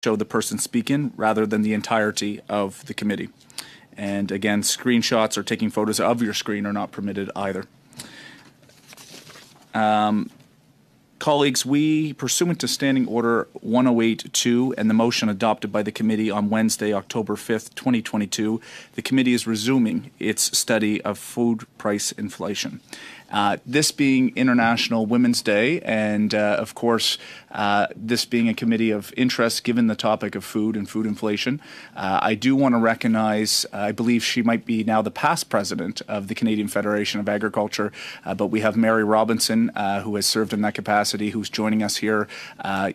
show the person speaking rather than the entirety of the committee. And again, screenshots or taking photos of your screen are not permitted either. Colleagues, we, pursuant to Standing Order 108-2 and the motion adopted by the committee on Wednesday, October 5th, 2022, the committee is resuming its study of food price inflation. This being International Women's Day, and of course, this being a committee of interest given the topic of food and food inflation, I do want to recognize, I believe she might be now the past president of the Canadian Federation of Agriculture, but we have Mary Robinson, who has served in that capacity, who's joining us here.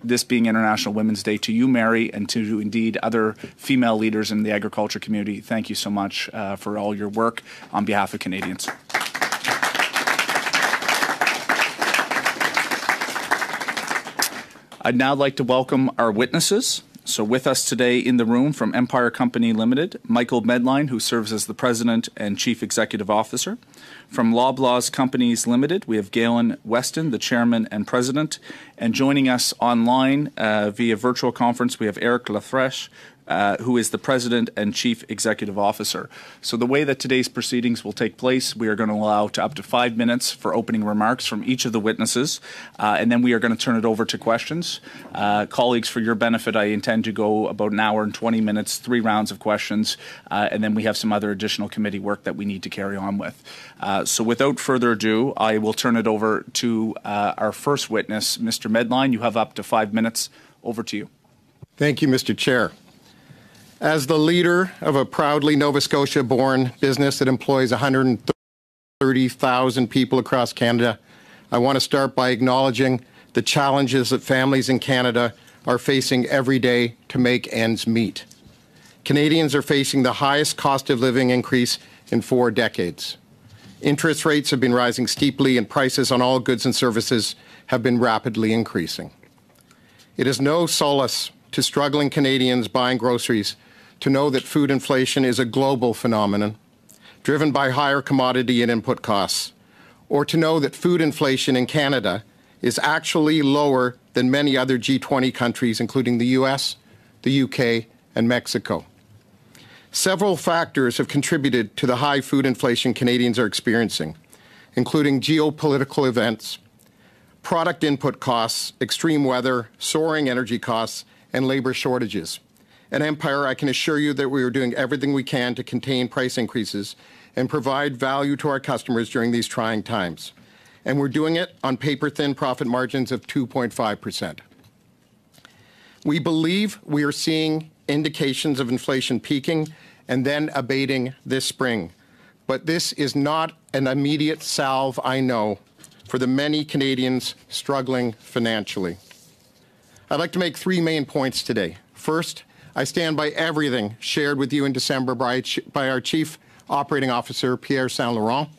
This being International Women's Day, to you, Mary, and to indeed other female leaders in the agriculture community, thank you so much for all your work on behalf of Canadians. I'd now like to welcome our witnesses. So with us today in the room from Empire Company Limited, Michael Medline, who serves as the President and Chief Executive Officer. From Loblaws Companies Limited, we have Galen Weston, the Chairman and President. And joining us online via virtual conference, we have Eric Lafreche, who is the President and Chief Executive Officer. So the way that today's proceedings will take place, we are going to allow up to 5 minutes for opening remarks from each of the witnesses, and then we are going to turn it over to questions. Colleagues, for your benefit, I intend to go about an hour and 20 minutes, 3 rounds of questions, and then we have some other additional committee work that we need to carry on with. So without further ado, I will turn it over to our first witness, Mr. Medline. You have up to 5 minutes. Over to you. Thank you, Mr. Chair. As the leader of a proudly Nova Scotia-born business that employs 130,000 people across Canada, I want to start by acknowledging the challenges that families in Canada are facing every day to make ends meet. Canadians are facing the highest cost of living increase in 4 decades. Interest rates have been rising steeply and prices on all goods and services have been rapidly increasing. It is no solace to struggling Canadians buying groceries to know that food inflation is a global phenomenon driven by higher commodity and input costs, or to know that food inflation in Canada is actually lower than many other G20 countries, including the US, the UK, and Mexico. Several factors have contributed to the high food inflation Canadians are experiencing, including geopolitical events, product input costs, extreme weather, soaring energy costs, and labor shortages. At Empire, I can assure you that we are doing everything we can to contain price increases and provide value to our customers during these trying times. And we're doing it on paper-thin profit margins of 2.5%. We believe we are seeing indications of inflation peaking and then abating this spring. But this is not an immediate salve, I know, for the many Canadians struggling financially. I'd like to make 3 main points today. First, I stand by everything shared with you in December by our Chief Operating Officer, Pierre Saint-Laurent.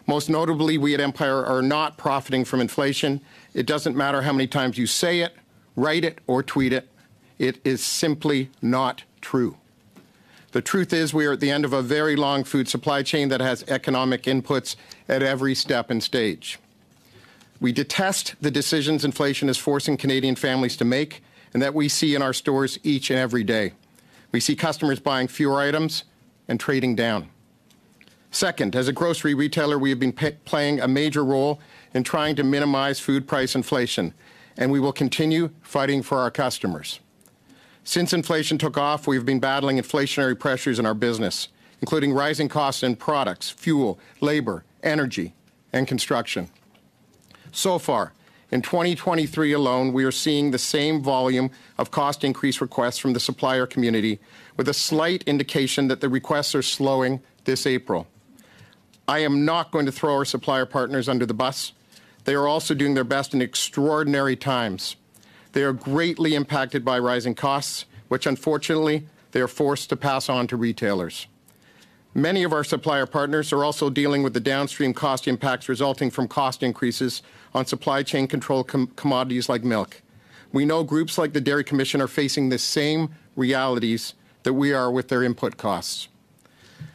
Most notably, we at Empire are not profiting from inflation. It doesn't matter how many times you say it, write it, or tweet it. It is simply not true. The truth is we are at the end of a very long food supply chain that has economic inputs at every step and stage. We detest the decisions inflation is forcing Canadian families to make and that we see in our stores each and every day. We see customers buying fewer items and trading down. Second, as a grocery retailer, we have been playing a major role in trying to minimize food price inflation, and we will continue fighting for our customers. Since inflation took off, we have been battling inflationary pressures in our business, including rising costs in products, fuel, labor, energy, and construction. So far, in 2023 alone, we are seeing the same volume of cost increase requests from the supplier community, with a slight indication that the requests are slowing this April. I am not going to throw our supplier partners under the bus. They are also doing their best in extraordinary times. They are greatly impacted by rising costs, which unfortunately they are forced to pass on to retailers. Many of our supplier partners are also dealing with the downstream cost impacts resulting from cost increases on supply chain control commodities like milk. We know groups like the Dairy Commission are facing the same realities that we are with their input costs.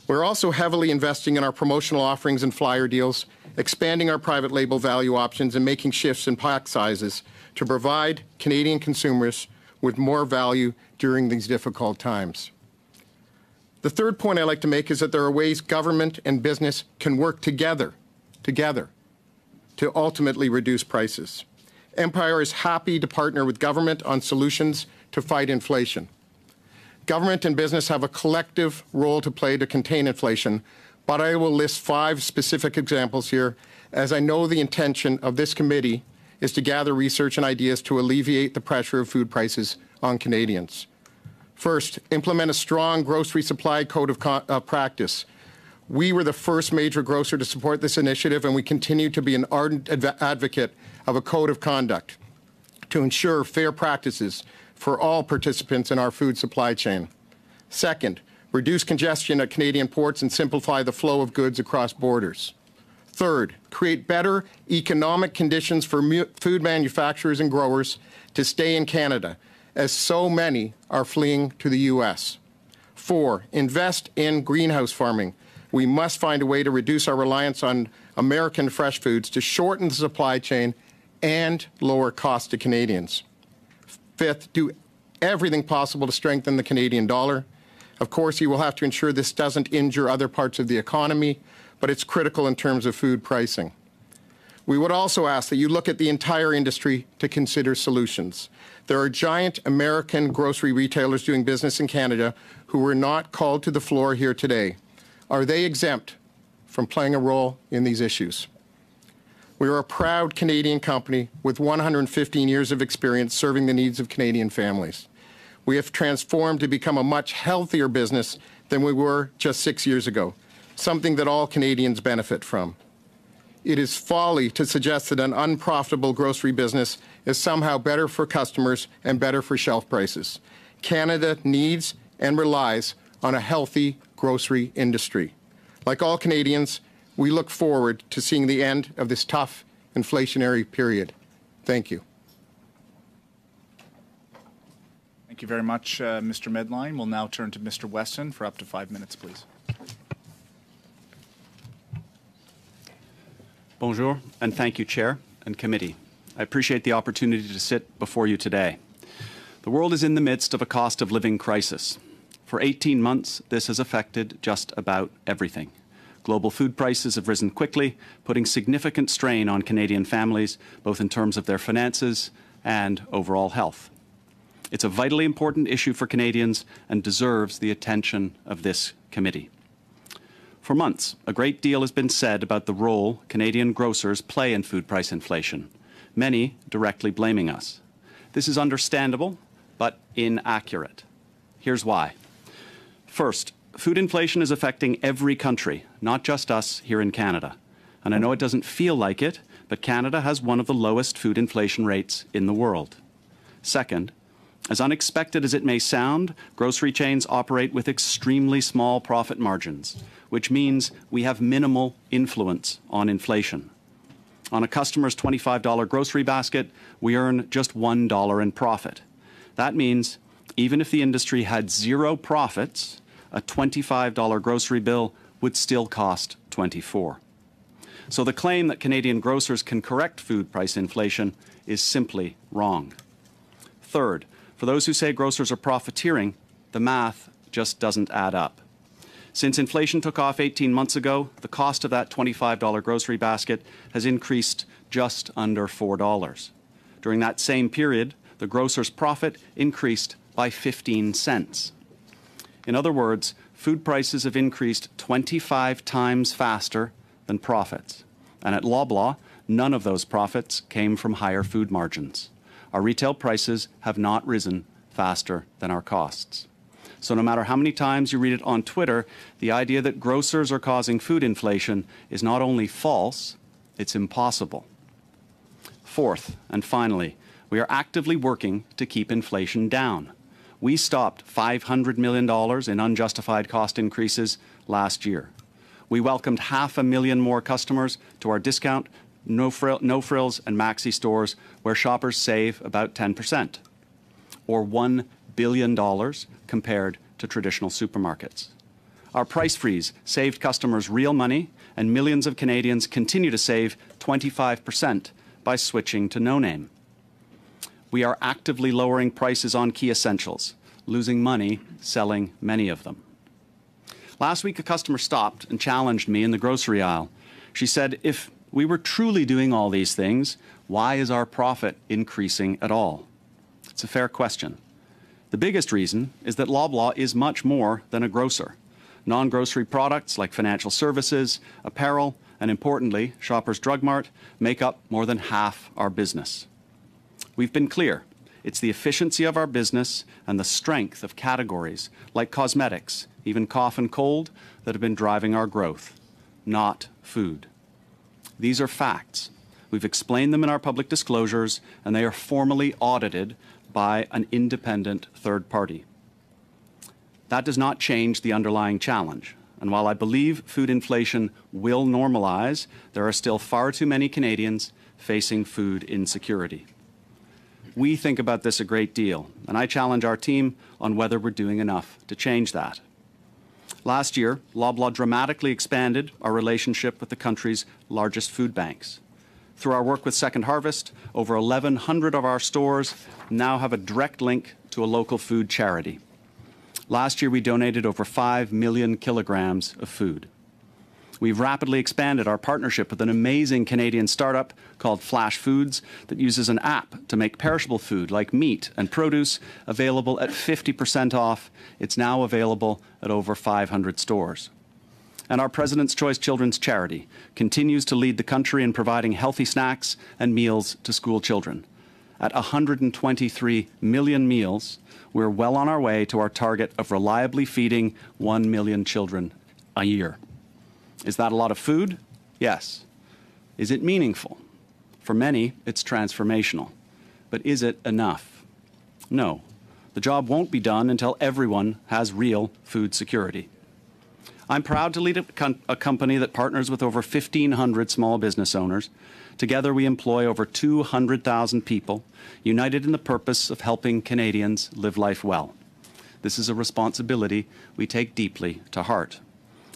We're also heavily investing in our promotional offerings and flyer deals, expanding our private label value options and making shifts in pack sizes to provide Canadian consumers with more value during these difficult times. The third point I'd like to make is that there are ways government and business can work together to ultimately reduce prices. Empire is happy to partner with government on solutions to fight inflation. Government and business have a collective role to play to contain inflation, but I will list 5 specific examples here, as I know the intention of this committee is to gather research and ideas to alleviate the pressure of food prices on Canadians. First, implement a strong grocery supply code of practice. We were the first major grocer to support this initiative, and we continue to be an ardent advocate of a code of conduct to ensure fair practices for all participants in our food supply chain. Second, reduce congestion at Canadian ports and simplify the flow of goods across borders. Third, create better economic conditions for food manufacturers and growers to stay in Canada, as so many are fleeing to the U.S. 4, invest in greenhouse farming. We must find a way to reduce our reliance on American fresh foods to shorten the supply chain and lower costs to Canadians. 5th, do everything possible to strengthen the Canadian dollar. Of course, you will have to ensure this doesn't injure other parts of the economy, but it's critical in terms of food pricing. We would also ask that you look at the entire industry to consider solutions. There are giant American grocery retailers doing business in Canada who were not called to the floor here today. Are they exempt from playing a role in these issues? We are a proud Canadian company with 115 years of experience serving the needs of Canadian families. We have transformed to become a much healthier business than we were just 6 years ago, something that all Canadians benefit from. It is folly to suggest that an unprofitable grocery business is somehow better for customers and better for shelf prices. Canada needs and relies on a healthy grocery industry. Like all Canadians, we look forward to seeing the end of this tough inflationary period. Thank you. Thank you very much, Mr. Medline. We'll now turn to Mr. Weston for up to 5 minutes, please. Bonjour, and thank you, Chair and Committee. I appreciate the opportunity to sit before you today. The world is in the midst of a cost of living crisis. For 18 months, this has affected just about everything. Global food prices have risen quickly, putting significant strain on Canadian families, both in terms of their finances and overall health. It's a vitally important issue for Canadians and deserves the attention of this committee. For months, a great deal has been said about the role Canadian grocers play in food price inflation, many directly blaming us. This is understandable, but inaccurate. Here's why. First, food inflation is affecting every country, not just us here in Canada. And I know it doesn't feel like it, but Canada has one of the lowest food inflation rates in the world. Second, as unexpected as it may sound, grocery chains operate with extremely small profit margins, which means we have minimal influence on inflation. On a customer's $25 grocery basket, we earn just $1 in profit. That means even if the industry had zero profits, a $25 grocery bill would still cost $24. So the claim that Canadian grocers can correct food price inflation is simply wrong. Third, for those who say grocers are profiteering, the math just doesn't add up. Since inflation took off 18 months ago, the cost of that $25 grocery basket has increased just under $4. During that same period, the grocer's profit increased by 15 cents. In other words, food prices have increased 25 times faster than profits. And at Loblaw, none of those profits came from higher food margins. Our retail prices have not risen faster than our costs. So no matter how many times you read it on Twitter, the idea that grocers are causing food inflation is not only false, it's impossible. Fourth, and finally, we are actively working to keep inflation down. We stopped $500 million in unjustified cost increases last year. We welcomed 500,000 more customers to our discount, no frills and maxi stores where shoppers save about 10%, or $1 billion compared to traditional supermarkets. Our price freeze saved customers real money, and millions of Canadians continue to save 25% by switching to no name. We are actively lowering prices on key essentials, losing money selling many of them. Last week, a customer stopped and challenged me in the grocery aisle. She said, if we were truly doing all these things, why is our profit increasing at all? It's a fair question. The biggest reason is that Loblaw is much more than a grocer. Non-grocery products like financial services, apparel, and importantly, Shoppers Drug Mart, make up more than half our business. We've been clear. It's the efficiency of our business and the strength of categories like cosmetics, even cough and cold, that have been driving our growth, not food. These are facts. We've explained them in our public disclosures, and they are formally audited by an independent third party. That does not change the underlying challenge. And while I believe food inflation will normalize, there are still far too many Canadians facing food insecurity. We think about this a great deal, and I challenge our team on whether we're doing enough to change that. Last year, Loblaw dramatically expanded our relationship with the country's largest food banks. Through our work with Second Harvest, over 1,100 of our stores now have a direct link to a local food charity. Last year, we donated over 5 million kilograms of food. We've rapidly expanded our partnership with an amazing Canadian startup called Flash Foods that uses an app to make perishable food like meat and produce available at 50% off. It's now available at over 500 stores. And our President's Choice Children's Charity continues to lead the country in providing healthy snacks and meals to school children. At 123 million meals, we're well on our way to our target of reliably feeding 1 million children a year. Is that a lot of food? Yes. Is it meaningful? For many, it's transformational. But is it enough? No. The job won't be done until everyone has real food security. I'm proud to lead a company that partners with over 1,500 small business owners. Together, we employ over 200,000 people, united in the purpose of helping Canadians live life well. This is a responsibility we take deeply to heart.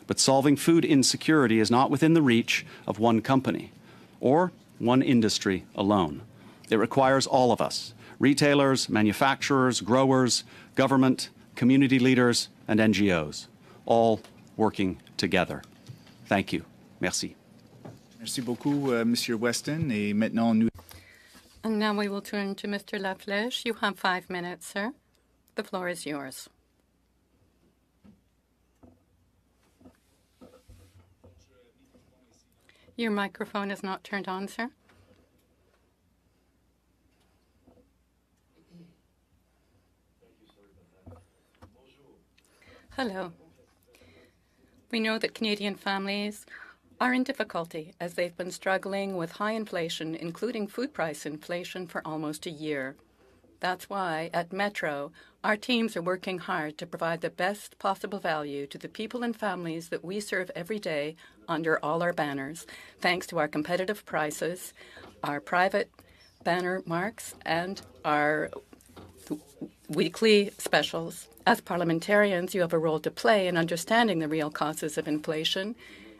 But solving food insecurity is not within the reach of one company or one industry alone. It requires all of us, retailers, manufacturers, growers, government, community leaders, and NGOs, all working together. Thank you. Merci. Merci beaucoup, Monsieur Weston. Et maintenant, nous... And now we will turn to Mr. Laflèche. You have 5 minutes, sir. The floor is yours. Your microphone is not turned on, sir. Hello. We know that Canadian families are in difficulty as they've been struggling with high inflation, including food price inflation, for almost a year. That's why, at Metro, our teams are working hard to provide the best possible value to the people and families that we serve every day under all our banners, thanks to our competitive prices, our private banner marks, and our weekly specials. As parliamentarians, you have a role to play in understanding the real causes of inflation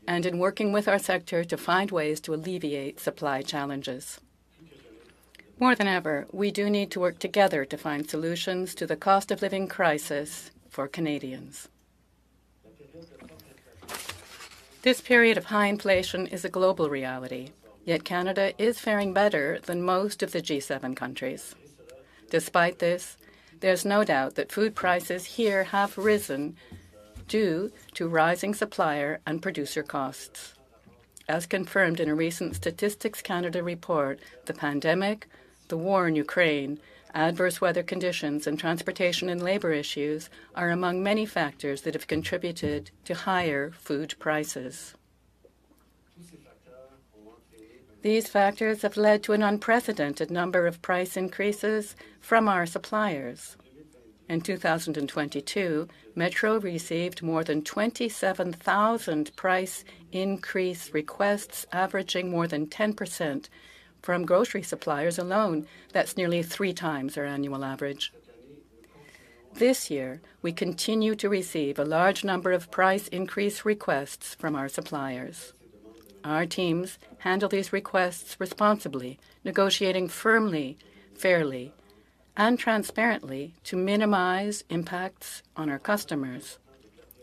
and in working with our sector to find ways to alleviate supply challenges. More than ever, we do need to work together to find solutions to the cost of living crisis for Canadians. This period of high inflation is a global reality, yet Canada is faring better than most of the G7 countries. Despite this, there's no doubt that food prices here have risen due to rising supplier and producer costs. As confirmed in a recent Statistics Canada report, the pandemic, the war in Ukraine, adverse weather conditions, and transportation and labour issues are among many factors that have contributed to higher food prices. These factors have led to an unprecedented number of price increases from our suppliers. In 2022, Metro received more than 27,000 price increase requests, averaging more than 10% from grocery suppliers alone. That's nearly 3 times our annual average. This year, we continue to receive a large number of price increase requests from our suppliers. Our teams handle these requests responsibly, negotiating firmly, fairly, and transparently to minimize impacts on our customers.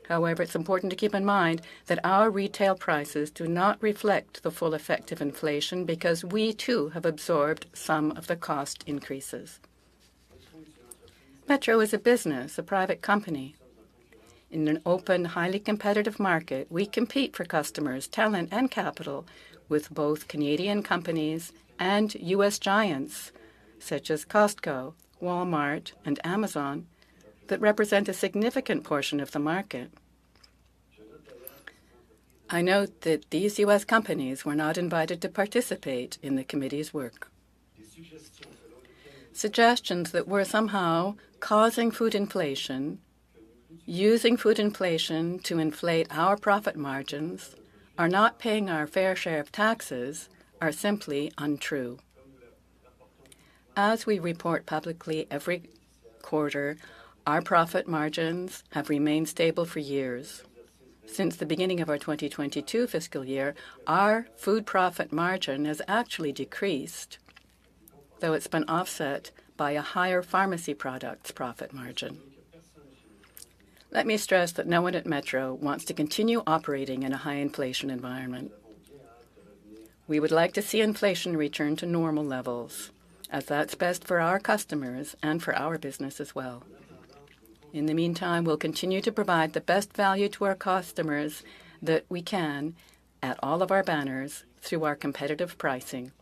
However, it's important to keep in mind that our retail prices do not reflect the full effect of inflation because we too have absorbed some of the cost increases. Metro is a business, a private company. In an open, highly competitive market, we compete for customers, talent, and capital with both Canadian companies and U.S. giants such as Costco, Walmart, and Amazon that represent a significant portion of the market. I note that these U.S. companies were not invited to participate in the committee's work. Suggestions that we're somehow causing food inflation, using food inflation to inflate our profit margins, are not paying our fair share of taxes are simply untrue. As we report publicly every quarter, our profit margins have remained stable for years. Since the beginning of our 2022 fiscal year, our food profit margin has actually decreased, though it's been offset by a higher pharmacy products profit margin. Let me stress that no one at Metro wants to continue operating in a high inflation environment. We would like to see inflation return to normal levels, as that's best for our customers and for our business as well. In the meantime, we'll continue to provide the best value to our customers that we can at all of our banners through our competitive pricing,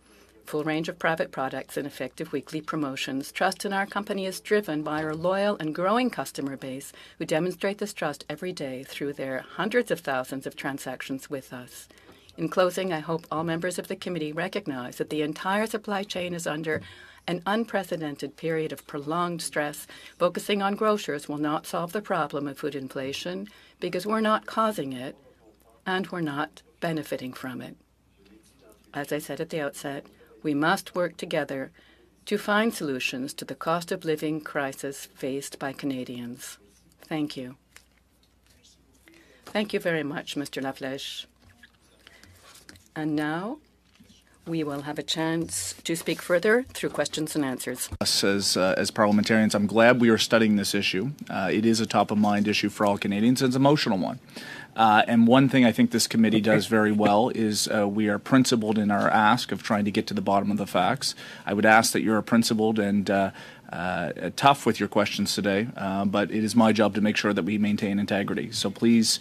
full range of private products, and effective weekly promotions. Trust in our company is driven by our loyal and growing customer base who demonstrate this trust every day through their hundreds of thousands of transactions with us. In closing, I hope all members of the committee recognize that the entire supply chain is under an unprecedented period of prolonged stress. Focusing on grocers will not solve the problem of food inflation because we're not causing it and we're not benefiting from it. As I said at the outset, we must work together to find solutions to the cost of living crisis faced by Canadians. Thank you. Thank you very much, Mr. Laflèche. And now we will have a chance to speak further through questions and answers. Us as parliamentarians, I'm glad we are studying this issue. It is a top-of-mind issue for all Canadians. It's an emotional one. And one thing I think this committee does very well is we are principled in our ask of trying to get to the bottom of the facts. I would ask that you're principled and tough with your questions today, but it is my job to make sure that we maintain integrity. So please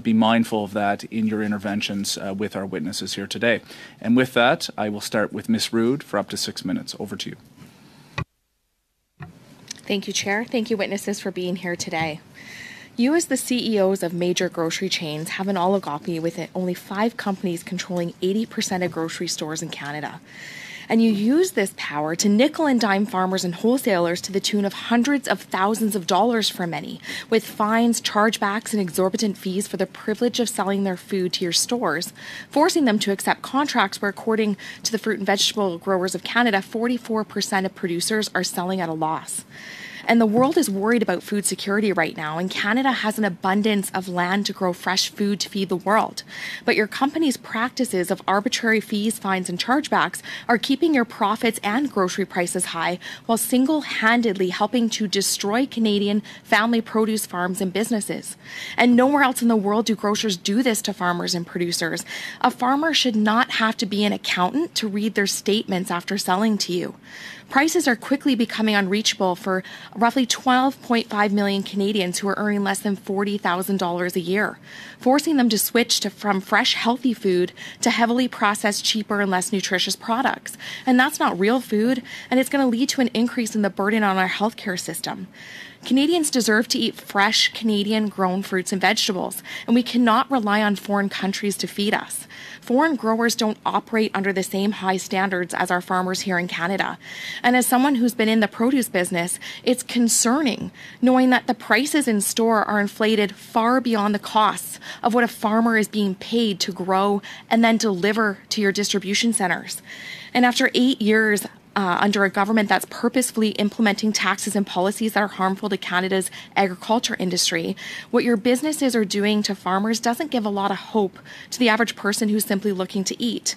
be mindful of that in your interventions with our witnesses here today. And with that, I will start with Ms. Rood for up to 6 minutes. Over to you. Thank you, Chair. Thank you, witnesses, for being here today. You, as the CEOs of major grocery chains, have an oligopoly with only 5 companies controlling 80% of grocery stores in Canada. And you use this power to nickel and dime farmers and wholesalers to the tune of hundreds of thousands of dollars for many, with fines, chargebacks, and exorbitant fees for the privilege of selling their food to your stores, forcing them to accept contracts where, according to the Fruit and Vegetable Growers of Canada, 44% of producers are selling at a loss. And the world is worried about food security right now, and Canada has an abundance of land to grow fresh food to feed the world. But your company's practices of arbitrary fees, fines, and chargebacks are keeping your profits and grocery prices high while single-handedly helping to destroy Canadian family produce farms and businesses. And nowhere else in the world do grocers do this to farmers and producers. A farmer should not have to be an accountant to read their statements after selling to you. Prices are quickly becoming unreachable for roughly 12.5 million Canadians who are earning less than $40,000 a year, forcing them to switch from fresh, healthy food to heavily processed, cheaper, and less nutritious products. And that's not real food, and it's going to lead to an increase in the burden on our healthcare system. Canadians deserve to eat fresh, Canadian-grown fruits and vegetables, and we cannot rely on foreign countries to feed us. Foreign growers don't operate under the same high standards as our farmers here in Canada. And as someone who's been in the produce business, it's concerning knowing that the prices in store are inflated far beyond the costs of what a farmer is being paid to grow and then deliver to your distribution centers. And after 8 years under a government that's purposefully implementing taxes and policies that are harmful to Canada's agriculture industry. What your businesses are doing to farmers doesn't give a lot of hope to the average person who's simply looking to eat.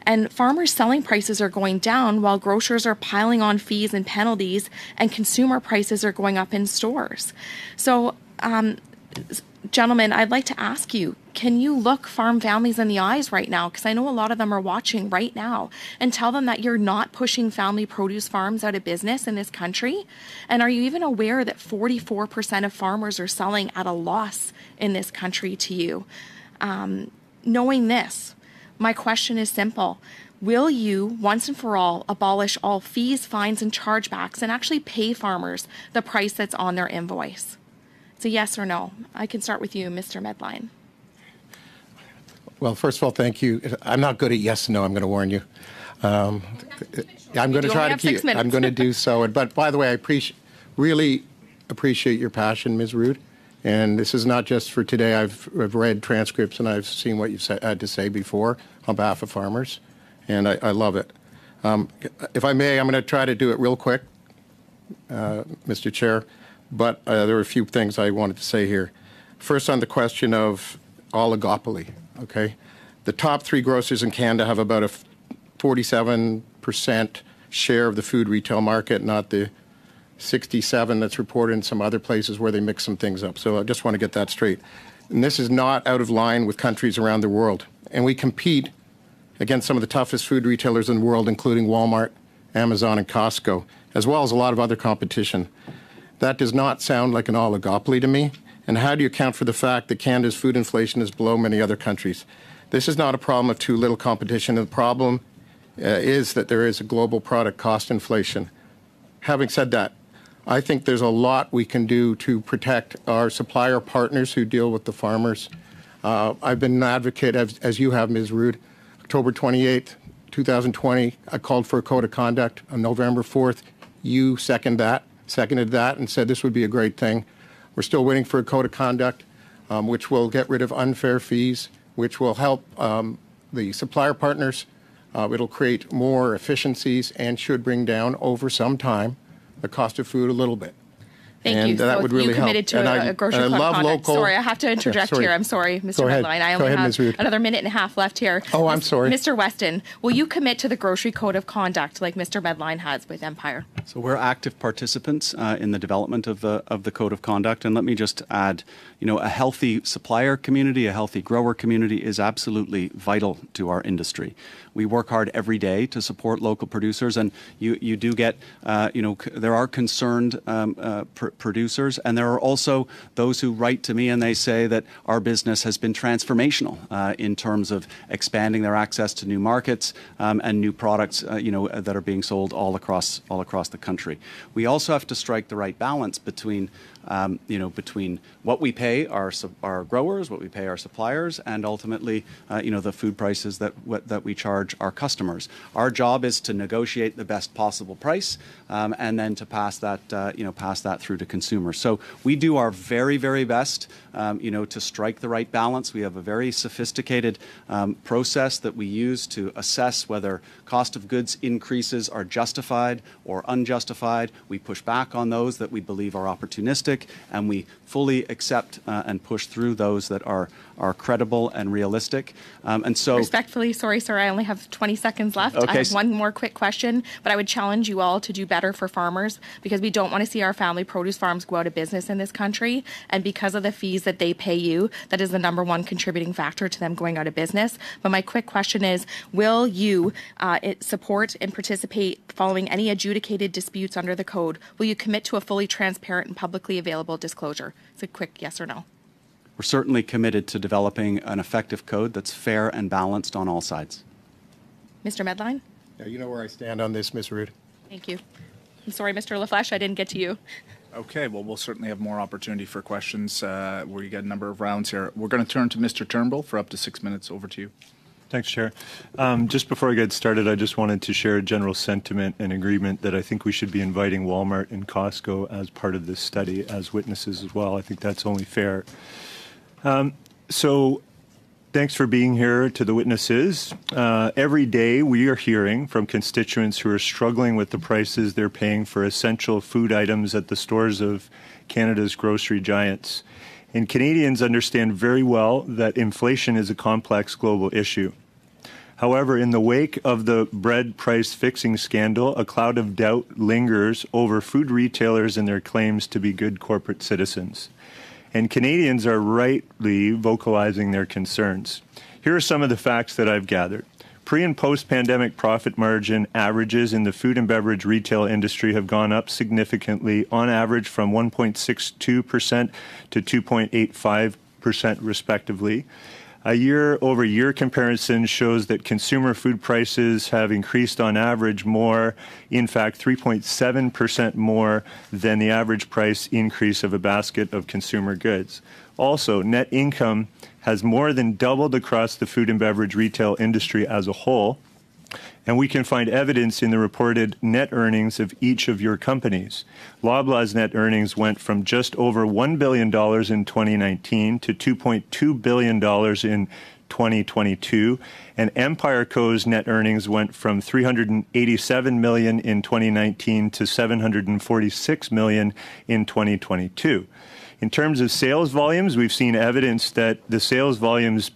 And farmers' selling prices are going down while grocers are piling on fees and penalties, and consumer prices are going up in stores. So, gentlemen, I'd like to ask you, can you look farm families in the eyes right now? Because I know a lot of them are watching right now, and tell them that you're not pushing family produce farms out of business in this country? And are you even aware that 44% of farmers are selling at a loss in this country to you? Knowing this, my question is simple. Will you, once and for all, abolish all fees, fines, and chargebacks and actually pay farmers the price that's on their invoice? It's a yes or no. I can start with you, Mr. Medline. Well, first of all, thank you. I'm not good at yes and no, I'm going to warn you. I'm going to try to keep, I'm going to do so. But by the way, I really appreciate your passion, Ms. Rood. And this is not just for today. I've read transcripts and I've seen what you've had to say before on behalf of farmers. And I love it. If I may, I'm going to try to do it real quick, Mr. Chair. But there are a few things I wanted to say here. First, on the question of oligopoly, okay? The top 3 grocers in Canada have about a 47% share of the food retail market, not the 67 that's reported in some other places where they mix some things up. So I just want to get that straight. And this is not out of line with countries around the world. And we compete against some of the toughest food retailers in the world, including Walmart, Amazon, and Costco, as well as a lot of other competition. That does not sound like an oligopoly to me. And how do you account for the fact that Canada's food inflation is below many other countries? This is not a problem of too little competition. The problem is that there is a global product cost inflation. Having said that, I think there's a lot we can do to protect our supplier partners who deal with the farmers. I've been an advocate, as you have, Ms. Rood. October 28th, 2020, I called for a code of conduct. On November 4th, you seconded that and said this would be a great thing. We're still waiting for a code of conduct, which will get rid of unfair fees, which will help the supplier partners. It'll create more efficiencies and should bring down over some time the cost of food a little bit. Thank you. That so would really you committed help. to a grocery code of conduct. Local. Sorry, I have to interject here. I'm sorry, Mr. Medline. I only have another minute and a half left here. Oh, I'm sorry. Mr. Weston, will you commit to the grocery code of conduct like Mr. Medline has with Empire? So we're active participants in the development of the code of conduct. And let me just add, a healthy supplier community, a healthy grower community is absolutely vital to our industry. We work hard every day to support local producers, and you do get, there are concerned producers, and there are also those who write to me and they say that our business has been transformational in terms of expanding their access to new markets and new products, that are being sold all across the country. We also have to strike the right balance between between what we pay our growers, what we pay our suppliers, and ultimately, the food prices that we charge our customers. Our job is to negotiate the best possible price, and then to pass that through to consumers. So we do our very, very best, to strike the right balance. We have a very sophisticated process that we use to assess whether cost of goods increases are justified or unjustified. We push back on those that we believe are opportunistic, and we fully accept and push through those that are credible and realistic. And so, respectfully, sorry, sir, I only have 20 seconds left. Okay. I have one more quick question, but I would challenge you all to do better for farmers, because we don't want to see our family produce farms go out of business in this country. And because of the fees that they pay you, that is the #1 contributing factor to them going out of business. But my quick question is, will you support and participate following any adjudicated disputes under the code? Will you commit to a fully transparent and publicly available disclosure? It's a quick yes or no. We're certainly committed to developing an effective code that's fair and balanced on all sides. Mr. Medline? Yeah, you know where I stand on this, Ms. Rood. Thank you. I'm sorry, Mr. LaFleche, I didn't get to you. Okay, well, we'll certainly have more opportunity for questions where you get a number of rounds here. We're going to turn to Mr. Turnbull for up to 6 minutes. Over to you. Thanks, Chair. Just before I get started, I just wanted to share a general sentiment and agreement that I think we should be inviting Walmart and Costco as part of this study as witnesses as well. I think that's only fair. So Thanks for being here to the witnesses. Every day we are hearing from constituents who are struggling with the prices they're paying for essential food items at the stores of Canada's grocery giants. And Canadians understand very well that inflation is a complex global issue. However, in the wake of the bread price fixing scandal, a cloud of doubt lingers over food retailers and their claims to be good corporate citizens. And Canadians are rightly vocalizing their concerns. Here are some of the facts that I've gathered. Pre- and post-pandemic profit margin averages in the food and beverage retail industry have gone up significantly, on average from 1.62% to 2.85% respectively. A year-over-year comparison shows that consumer food prices have increased on average more, in fact 3.7% more than the average price increase of a basket of consumer goods. Also, net income has more than doubled across the food and beverage retail industry as a whole, and we can find evidence in the reported net earnings of each of your companies. Loblaw's net earnings went from just over $1 billion in 2019 to $2.2 billion in 2022, and Empire Co.'s net earnings went from $387 million in 2019 to $746 million in 2022. In terms of sales volumes, we've seen evidence that the sales volumes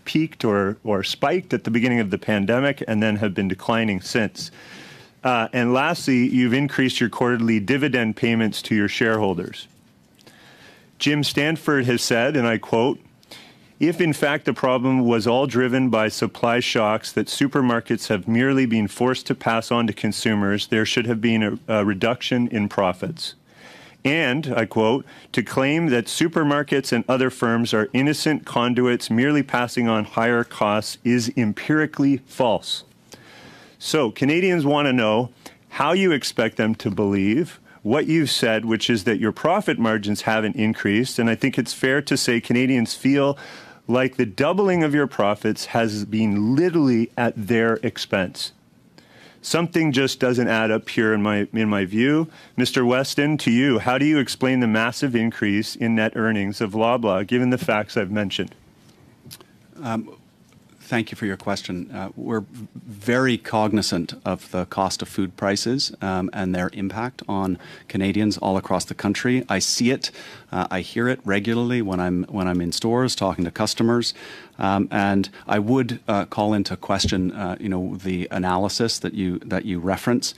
peaked or spiked at the beginning of the pandemic and then have been declining since. And lastly, you've increased your quarterly dividend payments to your shareholders. Jim Stanford has said, and I quote, "If in fact the problem was all driven by supply shocks that supermarkets have merely been forced to pass on to consumers, there should have been a reduction in profits. And, I quote, to claim that supermarkets and other firms are innocent conduits merely passing on higher costs is empirically false." So Canadians want to know how you expect them to believe what you've said, which is that your profit margins haven't increased. And I think it's fair to say Canadians feel like the doubling of your profits has been literally at their expense. Something just doesn't add up here in my view. Mr. Weston, to you, how do you explain the massive increase in net earnings of Loblaw, given the facts I've mentioned? Thank you for your question. We're very cognizant of the cost of food prices and their impact on Canadians all across the country. I see it, I hear it regularly when I'm in stores talking to customers, and I would call into question, the analysis that you reference.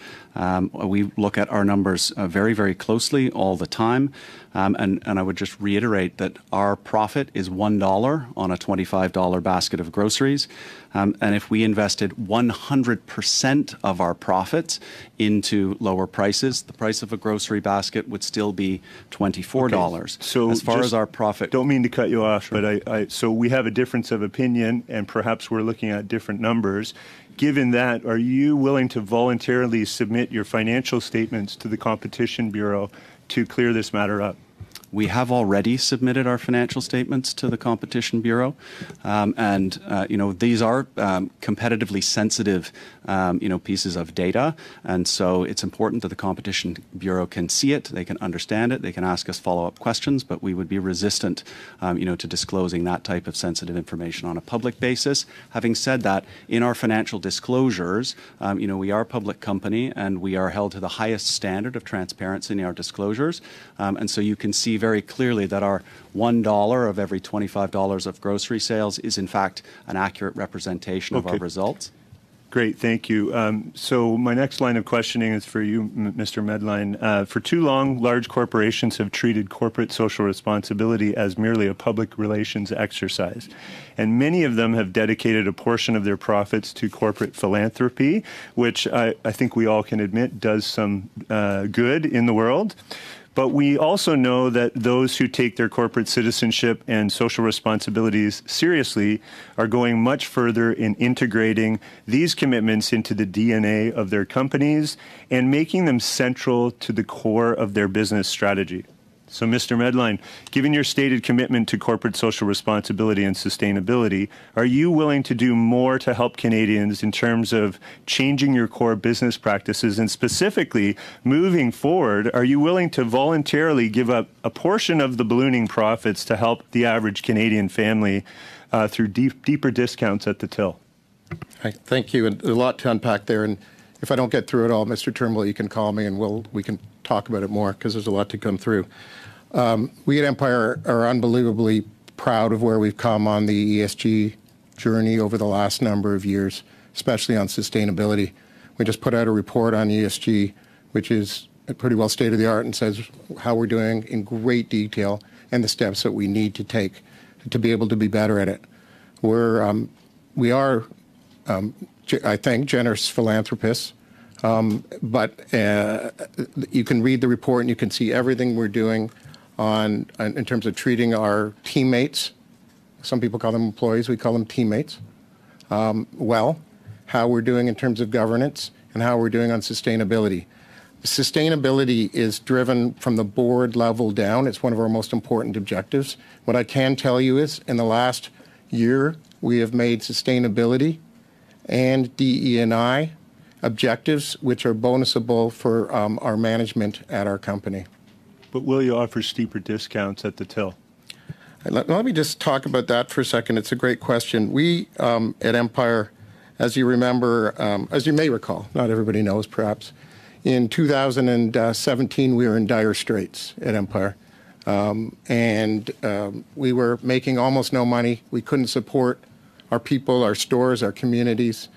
We look at our numbers very, very closely all the time, and I would just reiterate that our profit is $1 on a $25 basket of groceries. And if we invested 100% of our profits into lower prices, the price of a grocery basket would still be $24. Okay. So as far as our profit... Don't mean to cut you off, sure. But so we have a difference of opinion, and perhaps we're looking at different numbers. Given that, are you willing to voluntarily submit your financial statements to the Competition Bureau to clear this matter up? We have already submitted our financial statements to the Competition Bureau, and these are competitively sensitive, pieces of data, and so it's important that the Competition Bureau can see it, they can understand it, they can ask us follow-up questions, but we would be resistant, to disclosing that type of sensitive information on a public basis. Having said that, in our financial disclosures, we are a public company, and we are held to the highest standard of transparency in our disclosures, and so you can see very clearly that our $1 of every $25 of grocery sales is in fact an accurate representation of our results. Great, thank you. So my next line of questioning is for you, Mr. Medline. For too long, large corporations have treated corporate social responsibility as merely a public relations exercise. And many of them have dedicated a portion of their profits to corporate philanthropy, which I think we all can admit does some good in the world. But we also know that those who take their corporate citizenship and social responsibilities seriously are going much further in integrating these commitments into the DNA of their companies and making them central to the core of their business strategy. So, Mr. Medline, given your stated commitment to corporate social responsibility and sustainability, are you willing to do more to help Canadians in terms of changing your core business practices? And specifically, moving forward, are you willing to voluntarily give up a portion of the ballooning profits to help the average Canadian family through deeper discounts at the till? Thank you. And a lot to unpack there. And if I don't get through it all, Mr. Turnbull, you can call me and we can talk about it more, because there's a lot to come through. We at Empire are unbelievably proud of where we've come on the ESG journey over the last number of years, especially on sustainability. We just put out a report on ESG, which is pretty well state-of-the-art and says how we're doing in great detail and the steps that we need to take to be able to be better at it. We are, I think, generous philanthropists, but you can read the report and you can see everything we're doing in terms of treating our teammates. Some people call them employees, we call them teammates. Well, how we're doing in terms of governance, and how we're doing on sustainability. Sustainability is driven from the board level down. It's one of our most important objectives. What I can tell you is, in the last year, we have made sustainability and DE&I objectives which are bonusable for our management at our company. But will you offer steeper discounts at the till? Let me just talk about that for a second. It's a great question. We at Empire, as you remember, as you may recall, not everybody knows perhaps, in 2017 we were in dire straits at Empire. We were making almost no money. We couldn't support our people, our stores, our communities.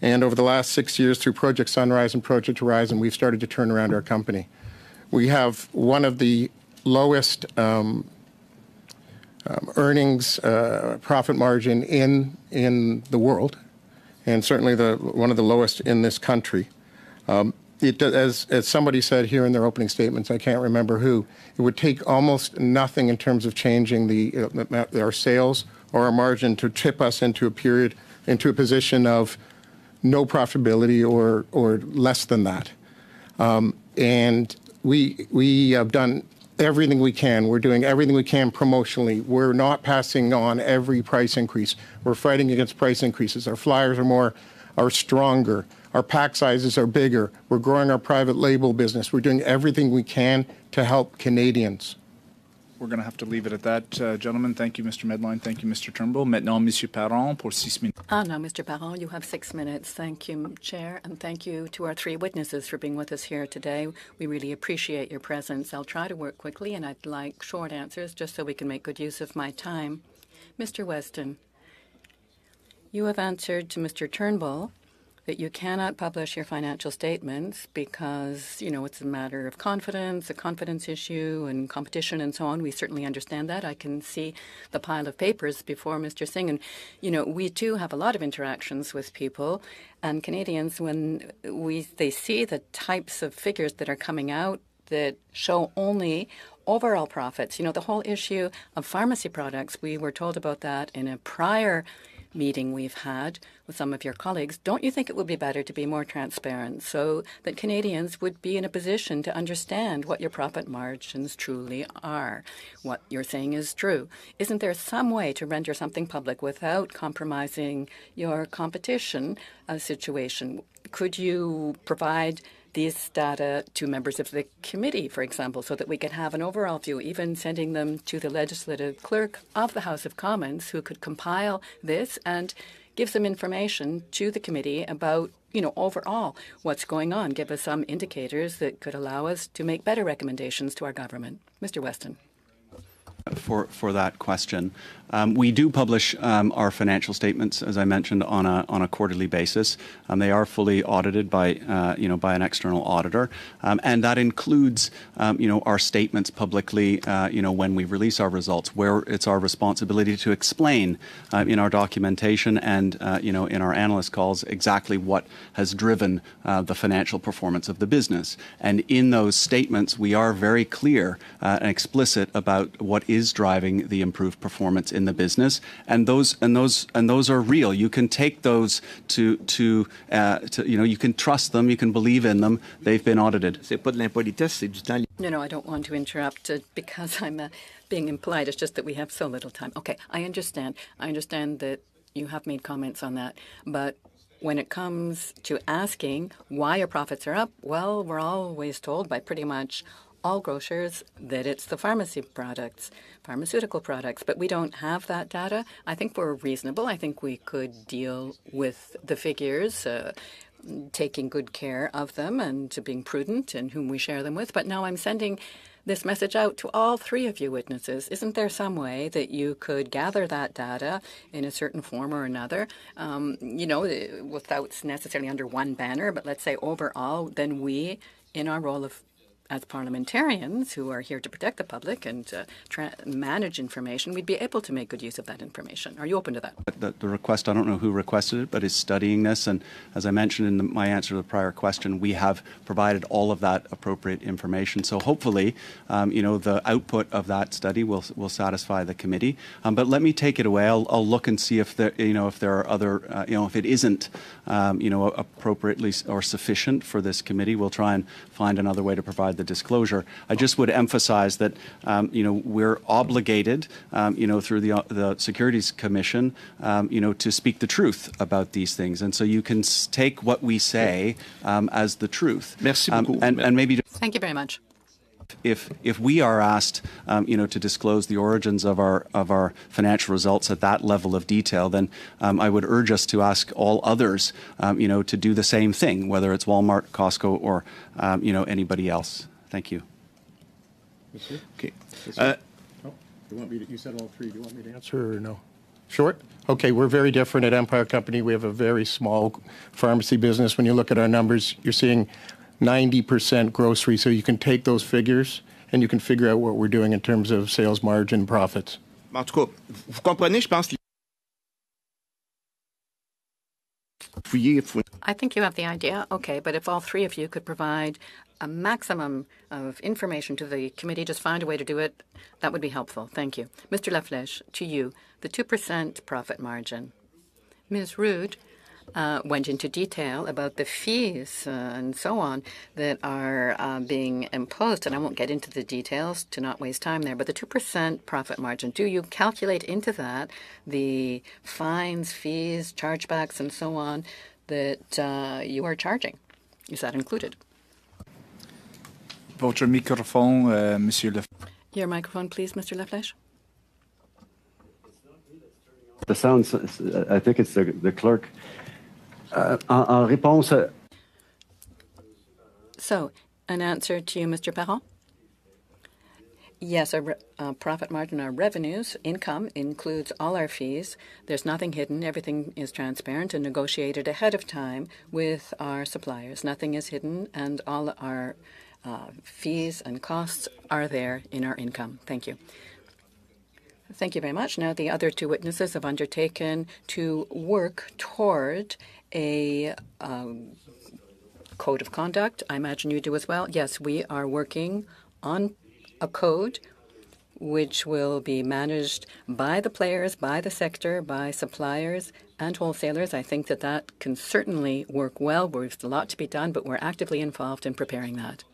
And over the last 6 years, through Project Sunrise and Project Horizon, we've started to turn around our company. We have one of the lowest earnings profit margin in the world, and certainly one of the lowest in this country. As somebody said here in their opening statements, I can't remember who, it would take almost nothing in terms of changing our sales or our margin to tip us into a position of no profitability or less than that. And we have done everything we can. We're doing everything we can promotionally. We're not passing on every price increase. We're fighting against price increases. Our flyers are stronger. Our pack sizes are bigger. We're growing our private label business. We're doing everything we can to help Canadians. We're going to have to leave it at that, gentlemen. Thank you, Mr. Medline. Thank you, Mr. Turnbull. Maintenant, Monsieur Parent, pour 6 minutes. Now, Mr. Parent, you have 6 minutes. Thank you, Chair, and thank you to our 3 witnesses for being with us here today. We really appreciate your presence. I'll try to work quickly, and I'd like short answers just so we can make good use of my time. Mr. Weston, you have answered to Mr. Turnbull that you cannot publish your financial statements because, it's a matter of confidence, a confidence issue and competition and so on. We certainly understand that. I can see the pile of papers before Mr. Singh. And, we too have a lot of interactions with people, and Canadians, when they see the types of figures that are coming out that show only overall profits, the whole issue of pharmacy products, we were told about that in a prior meeting we've had with some of your colleagues. Don't you think it would be better to be more transparent so that Canadians would be in a position to understand what your profit margins truly are? What you're saying is true. Isn't there some way to render something public without compromising your competition situation? Could you provide these data to members of the committee, for example, so that we could have an overall view, even sending them to the legislative clerk of the House of Commons, who could compile this and give some information to the committee about, overall what's going on, give us some indicators that could allow us to make better recommendations to our government. Mr. Weston. For that question. We do publish our financial statements, as I mentioned, on a quarterly basis. They are fully audited by by an external auditor, and that includes our statements publicly when we release our results, where it's our responsibility to explain in our documentation and in our analyst calls exactly what has driven the financial performance of the business. And in those statements, we are very clear and explicit about what is driving the improved performance in the business, and those are real. You can take those to you can trust them, you can believe in them. They've been audited. C'est pas de l'impolitesse, c'est du temps. No, I don't want to interrupt because I'm being impolite. It's just that we have so little time. Okay, I understand. I understand that you have made comments on that. But when it comes to asking why your profits are up, well, we're always told by pretty much all grocers that it's the pharmaceutical products, but we don't have that data. I think we're reasonable. I think we could deal with the figures, taking good care of them and being prudent in whom we share them with. But now I'm sending this message out to all three of you witnesses. Isn't there some way that you could gather that data in a certain form or another, without necessarily under one banner, but let's say overall, then we, in our role as parliamentarians who are here to protect the public and manage information, we'd be able to make good use of that information. Are you open to that? The request, I don't know who requested it, but is studying this. And as I mentioned in my answer to the prior question, we have provided all of that appropriate information. So hopefully, the output of that study will satisfy the committee. But let me take it away. I'll look and see if there, if there are other, if it isn't, appropriately or sufficient for this committee, we'll try and find another way to provide the disclosure. I just would emphasize that we're obligated, through the Securities Commission, to speak the truth about these things, and so you can take what we say as the truth. Merci beaucoup. And maybe. Thank you very much. If we are asked, to disclose the origins of our financial results at that level of detail, then I would urge us to ask all others, to do the same thing, whether it's Walmart, Costco, or anybody else. Thank you. Okay. You said all three. Do you want me to answer or no? Short? Okay, we're very different at Empire Company. We have a very small pharmacy business. When you look at our numbers, you're seeing 90% grocery, so you can take those figures and you can figure out what we're doing in terms of sales margin profits. En tout cas, vous comprenez, je pense. I think you have the idea. Okay, but if all three of you could provide a maximum of information to the committee, just find a way to do it, that would be helpful. Thank you. Mr. Laflèche, to you, the 2% profit margin. Ms. Rood went into detail about the fees and so on that are being imposed, and I won't get into the details to not waste time there, but the 2% profit margin, do you calculate into that the fines, fees, chargebacks, and so on that you are charging? Is that included? Votre microphone, Monsieur Laflèche. Your microphone, please, Mr. Laflèche. The sounds, I think it's the clerk. En réponse. So, an answer to you, Mr. Perron? Yes, our profit margin, our revenues, income includes all our fees. There's nothing hidden. Everything is transparent and negotiated ahead of time with our suppliers. Nothing is hidden, and all our fees and costs are there in our income. Thank you. Thank you very much. Now, the other two witnesses have undertaken to work toward a code of conduct. I imagine you do as well. Yes, we are working on a code which will be managed by the players, by the sector, by suppliers and wholesalers. I think that can certainly work well. There's a lot to be done, but we're actively involved in preparing that.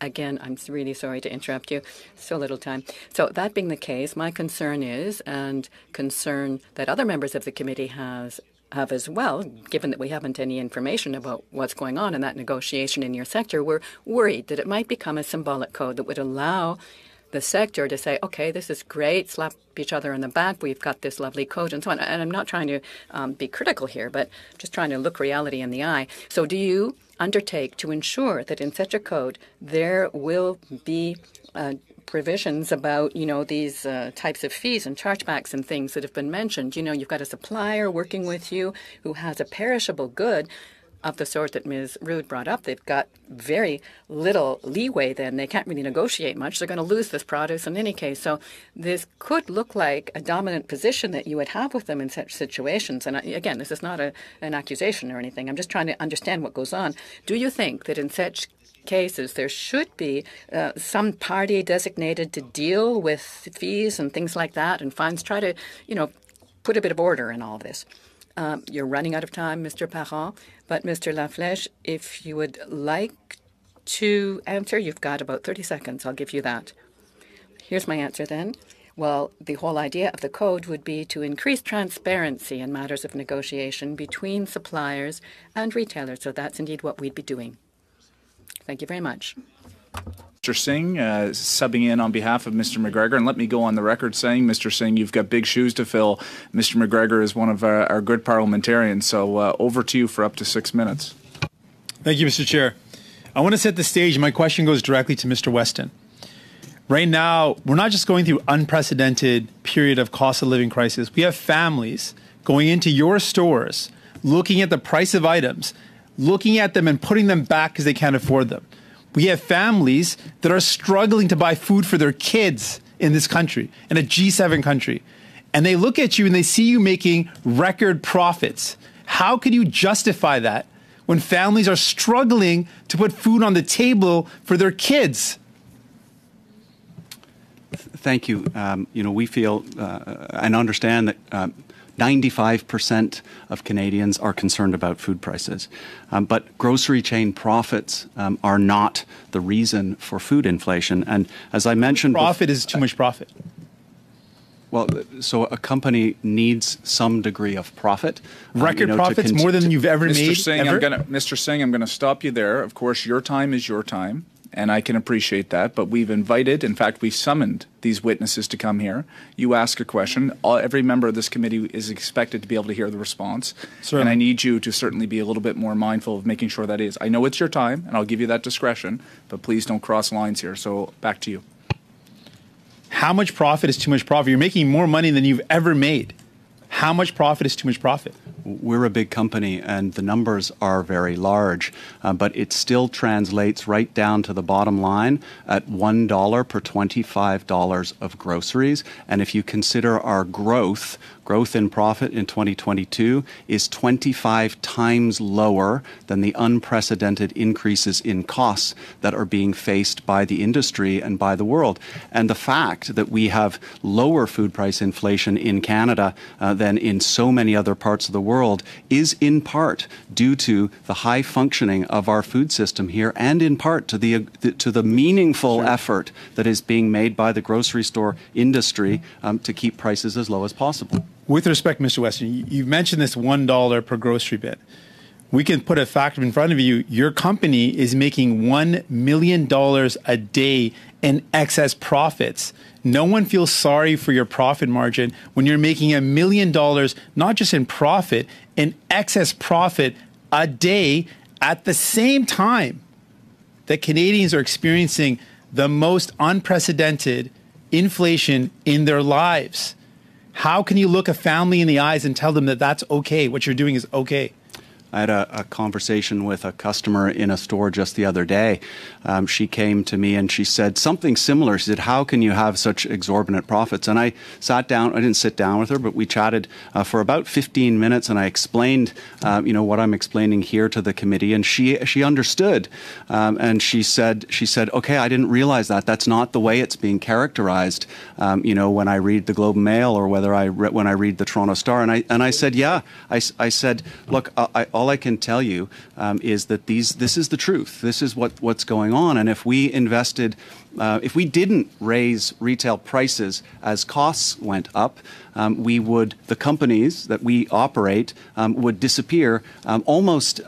Again, I'm really sorry to interrupt you. So little time. So that being the case, my concern is, and concern that other members of the committee have as well, given that we haven't any information about what's going on in that negotiation in your sector, we're worried that it might become a symbolic code that would allow the sector to say, okay, this is great, slap each other on the back, we've got this lovely code and so on. And I'm not trying to be critical here, but just trying to look reality in the eye. So do you undertake to ensure that in such a code there will be provisions about, these types of fees and chargebacks and things that have been mentioned? You've got a supplier working with you who has a perishable good. of the sort that Ms. Rood brought up, they've got very little leeway then. They can't really negotiate much. They're going to lose this produce in any case. So this could look like a dominant position that you would have with them in such situations. And again, this is not an accusation or anything. I'm just trying to understand what goes on. Do you think that in such cases there should be some party designated to deal with fees and things like that and fines? Try to, put a bit of order in all of this. You're running out of time, Mr. Parent, but Mr. Laflèche, if you would like to answer, you've got about 30 seconds. I'll give you that. Here's my answer then. Well, the whole idea of the code would be to increase transparency in matters of negotiation between suppliers and retailers. So that's indeed what we'd be doing. Thank you very much. Mr. Singh, subbing in on behalf of Mr. McGregor, and let me go on the record saying, Mr. Singh, you've got big shoes to fill. Mr. McGregor is one of our good parliamentarians, so over to you for up to 6 minutes. Thank you, Mr. Chair. I want to set the stage. My question goes directly to Mr. Weston. Right now, we're not just going through unprecedented period of cost of living crisis. We have families going into your stores, looking at the price of items, looking at them and putting them back because they can't afford them. We have families that are struggling to buy food for their kids in this country, in a G7 country. And they look at you and they see you making record profits. How can you justify that when families are struggling to put food on the table for their kids? Thank you. We feel and understand that 95% of Canadians are concerned about food prices. But grocery chain profits are not the reason for food inflation. And as I mentioned... Profit is too much profit. Well, so a company needs some degree of profit. Record profits more than you've ever Mr. made, Singh, ever? Mr. Singh, I'm going to stop you there. Of course, your time is your time, and I can appreciate that. But we've invited, in fact, we've summoned these witnesses to come here. You ask a question. Every member of this committee is expected to be able to hear the response. Certainly. And I need you to certainly be a little bit more mindful of making sure that is. I know it's your time, and I'll give you that discretion, but please don't cross lines here. So back to you. How much profit is too much profit? You're making more money than you've ever made. How much profit is too much profit? We're a big company and the numbers are very large, but it still translates right down to the bottom line at $1 per $25 of groceries. And if you consider our growth in profit in 2022 is 25 times lower than the unprecedented increases in costs that are being faced by the industry and by the world. And the fact that we have lower food price inflation in Canada than in so many other parts of the world is in part due to the high functioning of our food system here and in part to the meaningful effort that is being made by the grocery store industry to keep prices as low as possible. With respect, Mr. Weston, you've mentioned this $1 per grocery bin. We can put a fact in front of you. Your company is making $1 million a day in excess profits. No one feels sorry for your profit margin when you're making $1 million, not just in profit, in excess profit a day at the same time that Canadians are experiencing the most unprecedented inflation in their lives. How can you look a family in the eyes and tell them that that's okay, what you're doing is okay? I had a conversation with a customer in a store just the other day. She came to me and she said something similar. She said, how can you have such exorbitant profits? And I sat down. I didn't sit down with her, but we chatted for about 15 minutes and I explained, what I'm explaining here to the committee. And she understood. And she said, okay, I didn't realize that. That's not the way it's being characterized, when I read the Globe and Mail or when I read the Toronto Star. And I said, yeah. I said, look, all I can tell you is that this is the truth. This is what's going on. And if we invested, if we didn't raise retail prices as costs went up, the companies that we operate would disappear almost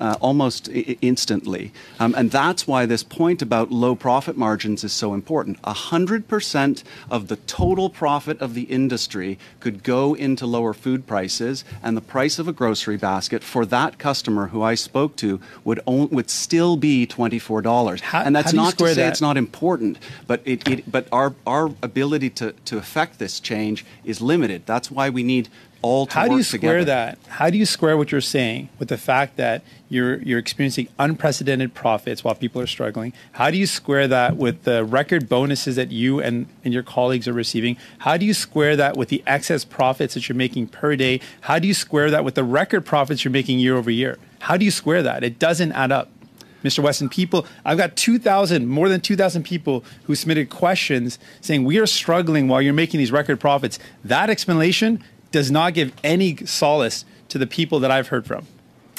instantly. And that's why this point about low profit margins is so important. 100% of the total profit of the industry could go into lower food prices, and the price of a grocery basket for that customer who I spoke to would still be $24. And that's not to say it's not important. But but our ability to affect this change is limited. That's why we need all to How work do you together. square that? How do you square what you're saying with the fact that you're experiencing unprecedented profits while people are struggling? How do you square that with the record bonuses that you and your colleagues are receiving? How do you square that with the excess profits that you're making per day? How do you square that with the record profits you're making year over year? How do you square that? It doesn't add up. Mr. Weston, I've got more than 2,000 people who submitted questions saying we are struggling while you're making these record profits. That explanation does not give any solace to the people that I've heard from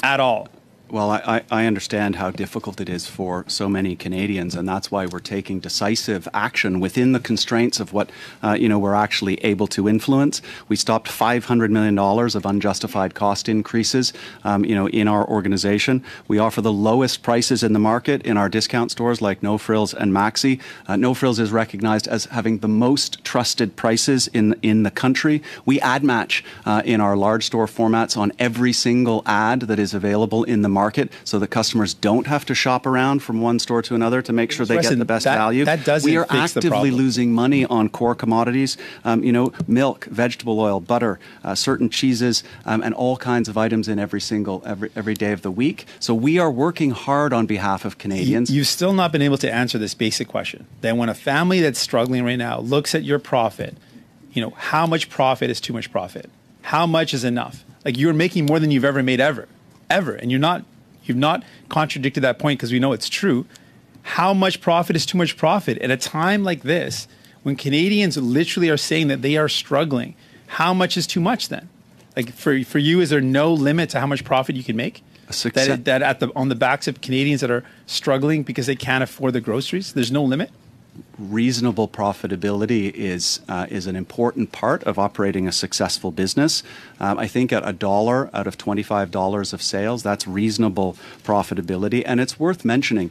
at all. Well, I understand how difficult it is for so many Canadians, and that's why we're taking decisive action within the constraints of what we're actually able to influence. We stopped $500 million of unjustified cost increases, in our organization. We offer the lowest prices in the market in our discount stores like No Frills and Maxi. No Frills is recognized as having the most trusted prices in the country. We ad match in our large store formats on every single ad that is available in the market, so that customers don't have to shop around from one store to another to make sure they get the best value. We are actively losing money on core commodities, milk, vegetable oil, butter, certain cheeses, and all kinds of items in every day of the week. So we are working hard on behalf of Canadians. You've still not been able to answer this basic question. Then when a family that's struggling right now looks at your profit, how much profit is too much profit? How much is enough? Like, you're making more than you've ever made ever. And you've not contradicted that point, because we know it's true. How much profit is too much profit at a time like this, when Canadians literally are saying that they are struggling? How much is too much then? Like, for you, is there no limit to how much profit you can make? On the backs of Canadians that are struggling because they can't afford the groceries, there's no limit? Reasonable profitability is an important part of operating a successful business. I think at $1 out of $25 of sales, that's reasonable profitability, and it's worth mentioning.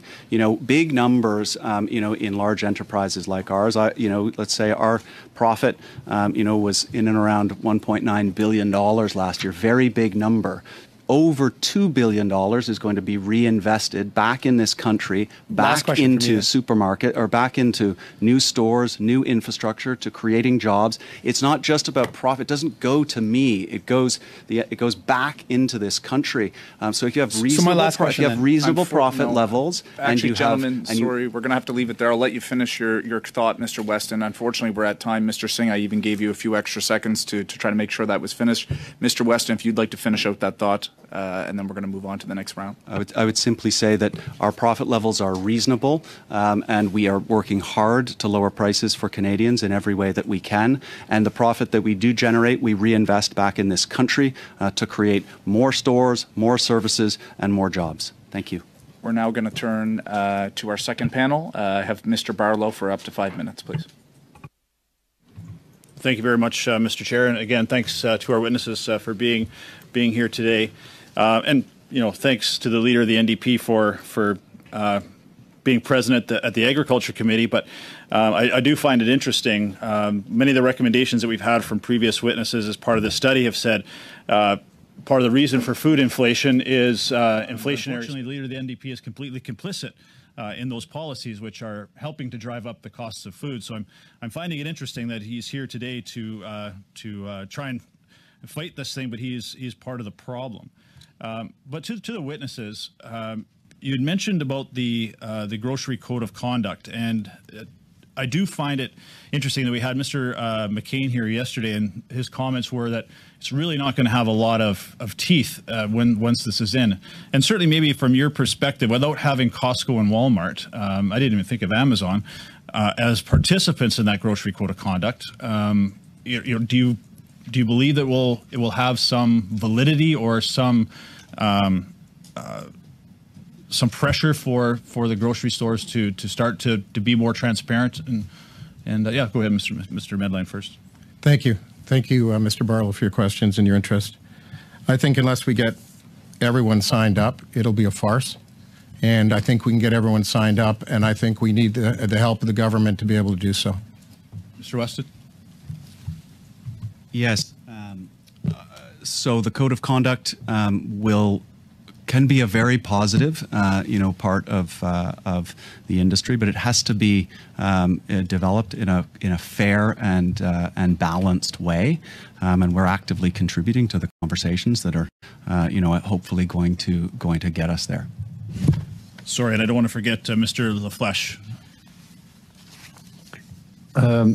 Big numbers. In large enterprises like ours. Let's say our profit, was in and around $1.9 billion last year. Very big number. Over $2 billion is going to be reinvested back in this country, back into supermarket, or back into new stores, new infrastructure, to creating jobs. It's not just about profit. It doesn't go to me. It goes back into this country. So if you have reasonable, profit levels, actually, gentlemen, sorry, we're going to have to leave it there. I'll let you finish your thought, Mr. Weston. Unfortunately, we're at time. Mr. Singh, I even gave you a few extra seconds to try to make sure that was finished. Mr. Weston, if you'd like to finish out that thought. And then we're going to move on to the next round. I would simply say that our profit levels are reasonable, and we are working hard to lower prices for Canadians in every way that we can. And the profit that we do generate, we reinvest back in this country to create more stores, more services, and more jobs. Thank you. We're now going to turn to our second panel. I have Mr. Barlow for up to 5 minutes, please. Thank you very much, Mr. Chair. And again, thanks to our witnesses for being here today. And thanks to the leader of the NDP for being present at the Agriculture Committee. But I do find it interesting. Many of the recommendations that we've had from previous witnesses as part of this study have said part of the reason for food inflation is inflationary. Unfortunately, the leader of the NDP is completely complicit in those policies, which are helping to drive up the costs of food. So I'm finding it interesting that he's here today to try and fight this thing, but he's part of the problem. But to the witnesses, you had mentioned about the grocery code of conduct, and I do find it interesting that we had Mr. McCain here yesterday, and his comments were that it's really not going to have a lot of teeth once this is in. And certainly, maybe from your perspective, without having Costco and Walmart, I didn't even think of Amazon as participants in that grocery code of conduct. Do you believe that it will have some validity or some pressure for the grocery stores to start to be more transparent? And yeah, go ahead, Mr. Medline first. Thank you, Mr. Barlow, for your questions and your interest. I think unless we get everyone signed up, it'll be a farce. And I think we can get everyone signed up, and I think we need the help of the government to be able to do so. Mr. Weston? Yes. So the code of conduct will can be a very positive, part of the industry, but it has to be developed in a fair and balanced way, and we're actively contributing to the conversations that are, hopefully going to get us there. Sorry, and I don't want to forget Mr. LaFlèche.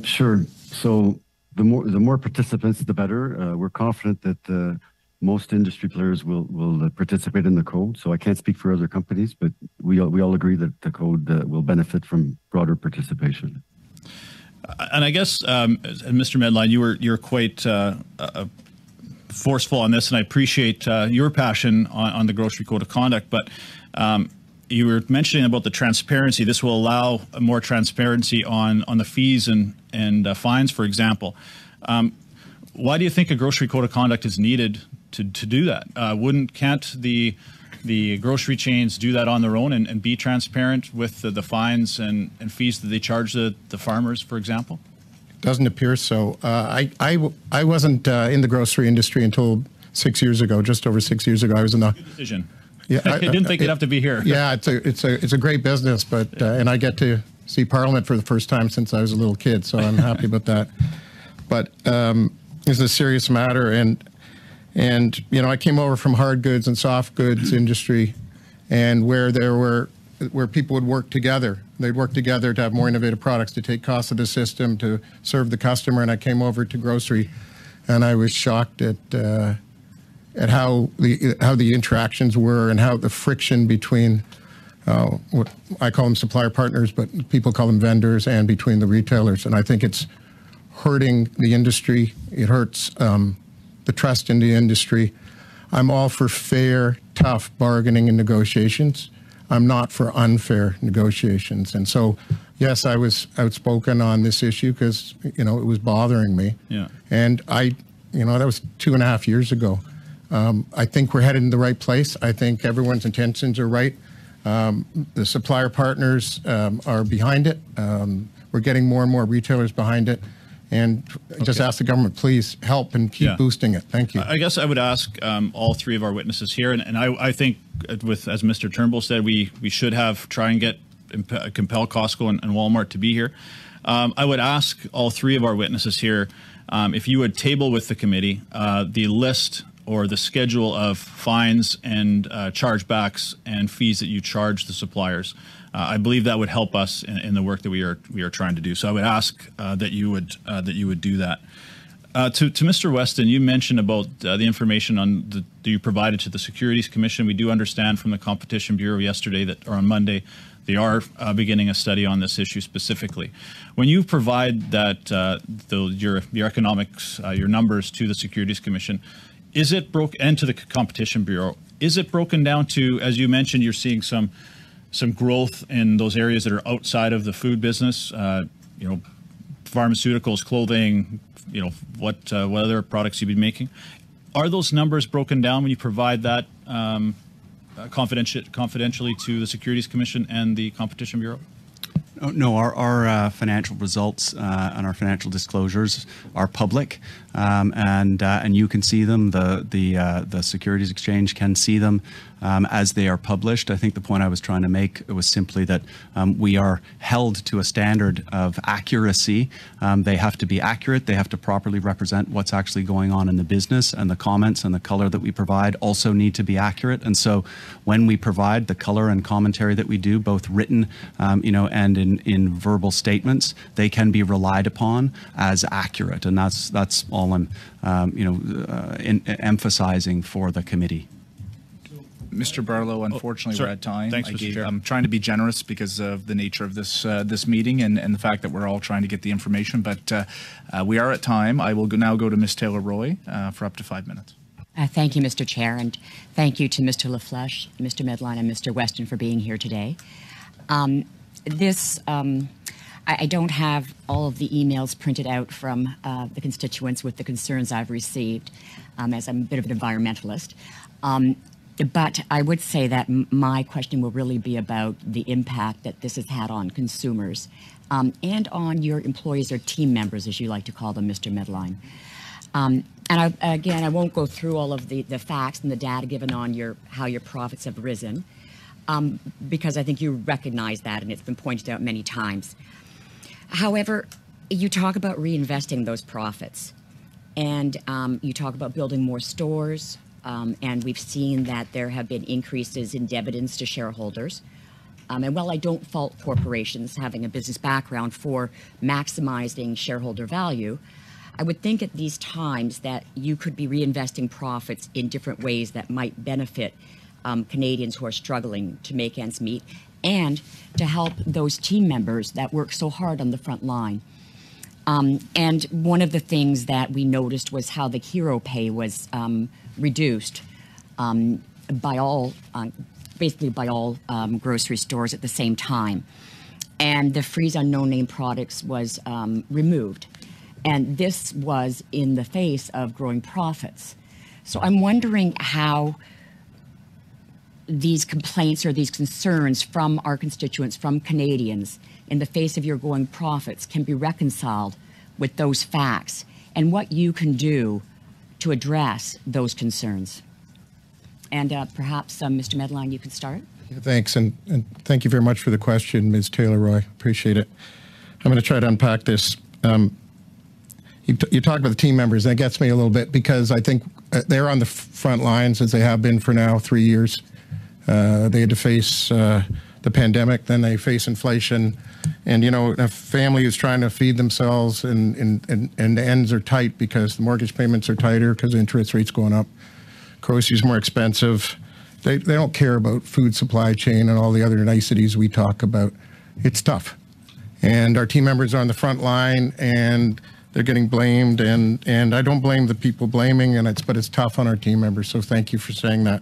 Sure. So the more participants, the better. We're confident that most industry players will participate in the code. So I can't speak for other companies, but we all agree that the code will benefit from broader participation. And I guess, Mr. Medline, you're quite forceful on this, and I appreciate your passion on the Grocery Code of Conduct. But you were mentioning about the transparency. This will allow more transparency on the fees and fines, for example. Why do you think a Grocery Code of Conduct is needed to do that? Can't the grocery chains do that on their own and be transparent with the fines and fees that they charge the farmers, for example? Doesn't appear so. I wasn't in the grocery industry until 6 years ago, just over 6 years ago. I was in the... Good decision. Yeah, I didn't think you'd have to be here. Yeah, it's a great business, but and I get to see Parliament for the first time since I was a little kid, so I'm happy about that. But it's a serious matter, and I came over from hard goods and soft goods industry, and where people would work together. They'd work together to have more innovative products, to take costs of the system, to serve the customer. And I came over to grocery, and I was shocked at how the interactions were and how the friction between what I call them supplier partners, but people call them vendors, and between the retailers. And I think it's hurting the industry. It hurts the trust in the industry. I'm all for fair, tough bargaining and negotiations. I'm not for unfair negotiations. And so, yes, I was outspoken on this issue because, it was bothering me. Yeah. And that was 2.5 years ago. I think we're headed in the right place. I think everyone's intentions are right. The supplier partners are behind it. We're getting more and more retailers behind it. And just ask the government, please help and keep boosting it. Thank you. I guess I would ask all three of our witnesses here, and I think, as Mr. Turnbull said, we should try and compel Costco and Walmart to be here. I would ask all three of our witnesses here if you would table with the committee the list or the schedule of fines and chargebacks and fees that you charge the suppliers. I believe that would help us in the work that we are trying to do. So I would ask that you would do that. To Mr. Weston, you mentioned about the information that you provided to the Securities Commission. We do understand from the Competition Bureau yesterday or on Monday, they are beginning a study on this issue specifically. When you provide that your economics, your numbers to the Securities Commission, and to the Competition Bureau, is it broken down to, as you mentioned, you're seeing some growth in those areas that are outside of the food business, pharmaceuticals, clothing, what other products you've been making? Are those numbers broken down when you provide that confidentially to the Securities Commission and the Competition Bureau? No, our financial results and our financial disclosures are public, and you can see them. The Securities Exchange can see them as they are published. I think the point I was trying to make was simply that we are held to a standard of accuracy. They have to be accurate. They have to properly represent what's actually going on in the business, and the comments and the color that we provide also need to be accurate. And so when we provide the color and commentary that we do, both written, and in verbal statements, they can be relied upon as accurate. And that's all I'm, emphasizing for the committee. Mr. Barlow, unfortunately, we're at time. Thanks, Mr. Chair. I'm trying to be generous because of the nature of this meeting and the fact that we're all trying to get the information. But we are at time. I will now go to Ms. Taylor-Roy for up to 5 minutes. Thank you, Mr. Chair, and thank you to Mr. LaFlèche, Mr. Medline, and Mr. Weston for being here today. I don't have all of the emails printed out from the constituents with the concerns I've received, as I'm a bit of an environmentalist. But I would say that my question will really be about the impact that this has had on consumers and on your employees or team members, as you like to call them, Mr. Medline. And again, I won't go through all of the facts and the data given on how your profits have risen, because I think you recognize that, and it's been pointed out many times. However, you talk about reinvesting those profits, and you talk about building more stores, and we've seen that there have been increases in dividends to shareholders. And while I don't fault corporations having a business background for maximizing shareholder value, I would think at these times that you could be reinvesting profits in different ways that might benefit Canadians who are struggling to make ends meet, and to help those team members that work so hard on the front line. And one of the things that we noticed was how the hero pay was reduced by all, basically by all grocery stores at the same time. And the freeze on no-name products was removed. And this was in the face of growing profits. So I'm wondering how these complaints or these concerns from our constituents, from Canadians, in the face of your growing profits can be reconciled with those facts, and what you can do to address those concerns. And perhaps, Mr. Medline, you can start. Thanks, and thank you very much for the question, Ms. Taylor-Roy. Appreciate it. I'm going to try to unpack this. You talk about the team members, and that gets me a little bit, because I think they're on the front lines, as they have been for now 3 years. They had to face the pandemic, then they face inflation, and a family is trying to feed themselves, and the ends are tight because the mortgage payments are tighter because interest rates going up, groceries more expensive. They don't care about food supply chain and all the other niceties we talk about. It's tough, and our team members are on the front line, and they're getting blamed, and I don't blame the people blaming, but it's tough on our team members. So thank you for saying that.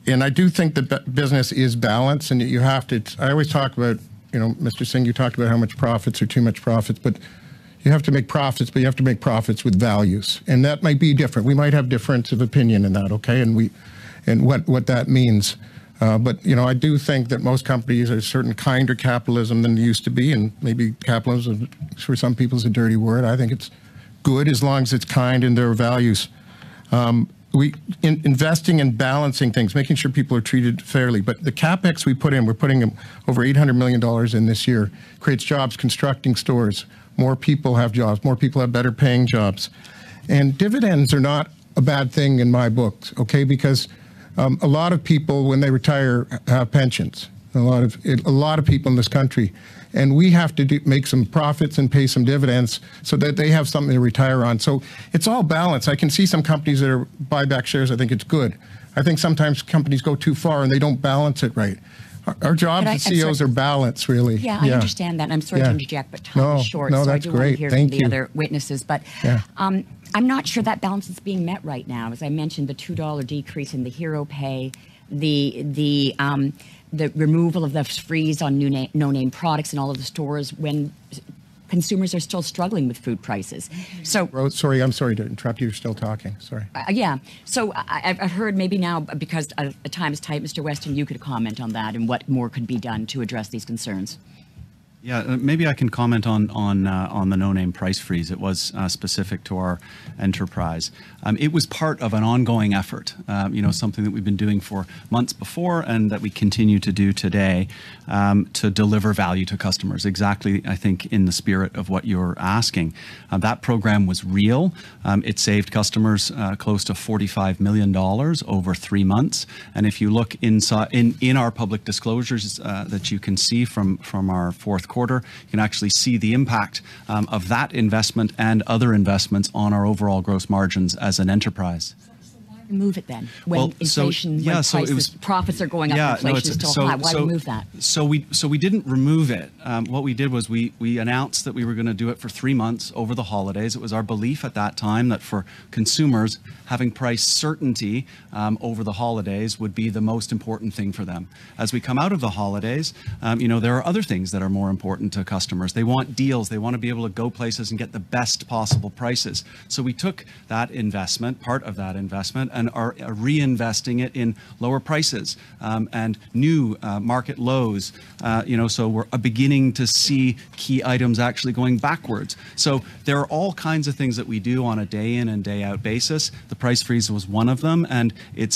And I do think that business is balanced, and you have to. I always talk about, Mr. Singh, you talked about how much profits or too much profits, but you have to make profits, but you have to make profits with values, and that might be different. We might have difference of opinion in that, okay, and what that means. But I do think that most companies are a certain kinder capitalism than they used to be, and maybe capitalism for some people is a dirty word. I think it's good as long as it's kind in their values. Investing in balancing things, making sure people are treated fairly. But the CapEx we put in, we're putting over $800 million in this year, creates jobs, constructing stores. More people have jobs. More people have better paying jobs. And dividends are not a bad thing in my books, okay? Because a lot of people, when they retire, have pensions. A lot of people in this country. And we have to make some profits and pay some dividends so that they have something to retire on. So it's all balanced. I can see some companies that buy back shares. I think it's good. I think sometimes companies go too far and they don't balance it right. Our jobs as CEOs are balanced, really. Yeah, I understand that. I'm sorry to interject, but time is short, so I do want to hear from the other witnesses. But I'm not sure that balance is being met right now. As I mentioned, the $2 decrease in the hero pay, the removal of the freeze on no-name products in all of the stores when consumers are still struggling with food prices. So, sorry, I'm sorry to interrupt you. You're still talking. Sorry. Yeah. So I've heard maybe now, because time is tight, Mr. Weston, you could comment on that and what more could be done to address these concerns. Yeah, maybe I can comment on the no-name price freeze. It was specific to our enterprise. It was part of an ongoing effort, something that we've been doing for months before and that we continue to do today to deliver value to customers. Exactly, I think, in the spirit of what you're asking. That program was real. It saved customers close to $45 million over 3 months. And if you look inside in our public disclosures that you can see from our fourth quarter, you can actually see the impact of that investment and other investments on our overall gross margins as an enterprise. So why remove it then? When profits are going up, inflation is still high. Why remove that? So we didn't remove it. What we did was we announced that we were going to do it for 3 months over the holidays. It was our belief at that time that for consumers, having price certainty over the holidays would be the most important thing for them. As we come out of the holidays, there are other things that are more important to customers. They want deals. They want to be able to go places and get the best possible prices. So we took that investment, part of that investment, and are reinvesting it in lower prices and new market lows. So we're beginning to see key items actually going backwards. So there are all kinds of things that we do on a day in and day out basis. The price freeze was one of them, and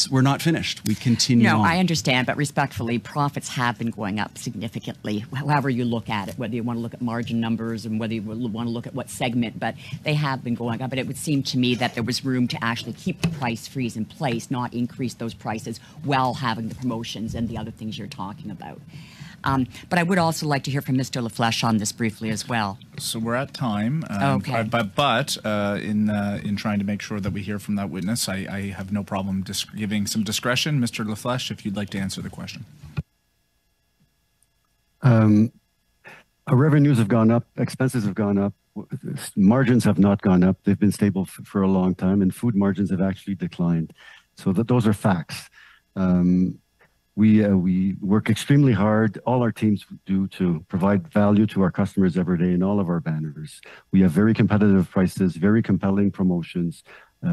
we're not finished. We continue on. No, I understand, but respectfully, profits have been going up significantly, however you look at it, whether you want to look at margin numbers and whether you want to look at what segment, but they have been going up. But it would seem to me that there was room to actually keep the price freeze in place, not increase those prices while having the promotions and the other things you're talking about. But I would also like to hear from Mr. LaFlèche on this briefly as well. So we're at time. Okay. But in trying to make sure that we hear from that witness, I have no problem giving some discretion. Mr. LaFlèche, if you'd like to answer the question. Our revenues have gone up, expenses have gone up, margins have not gone up. They've been stable for a long time, and food margins have actually declined. So those are facts. We work extremely hard, all our teams do, to provide value to our customers every day in all of our banners. We have very competitive prices, very compelling promotions,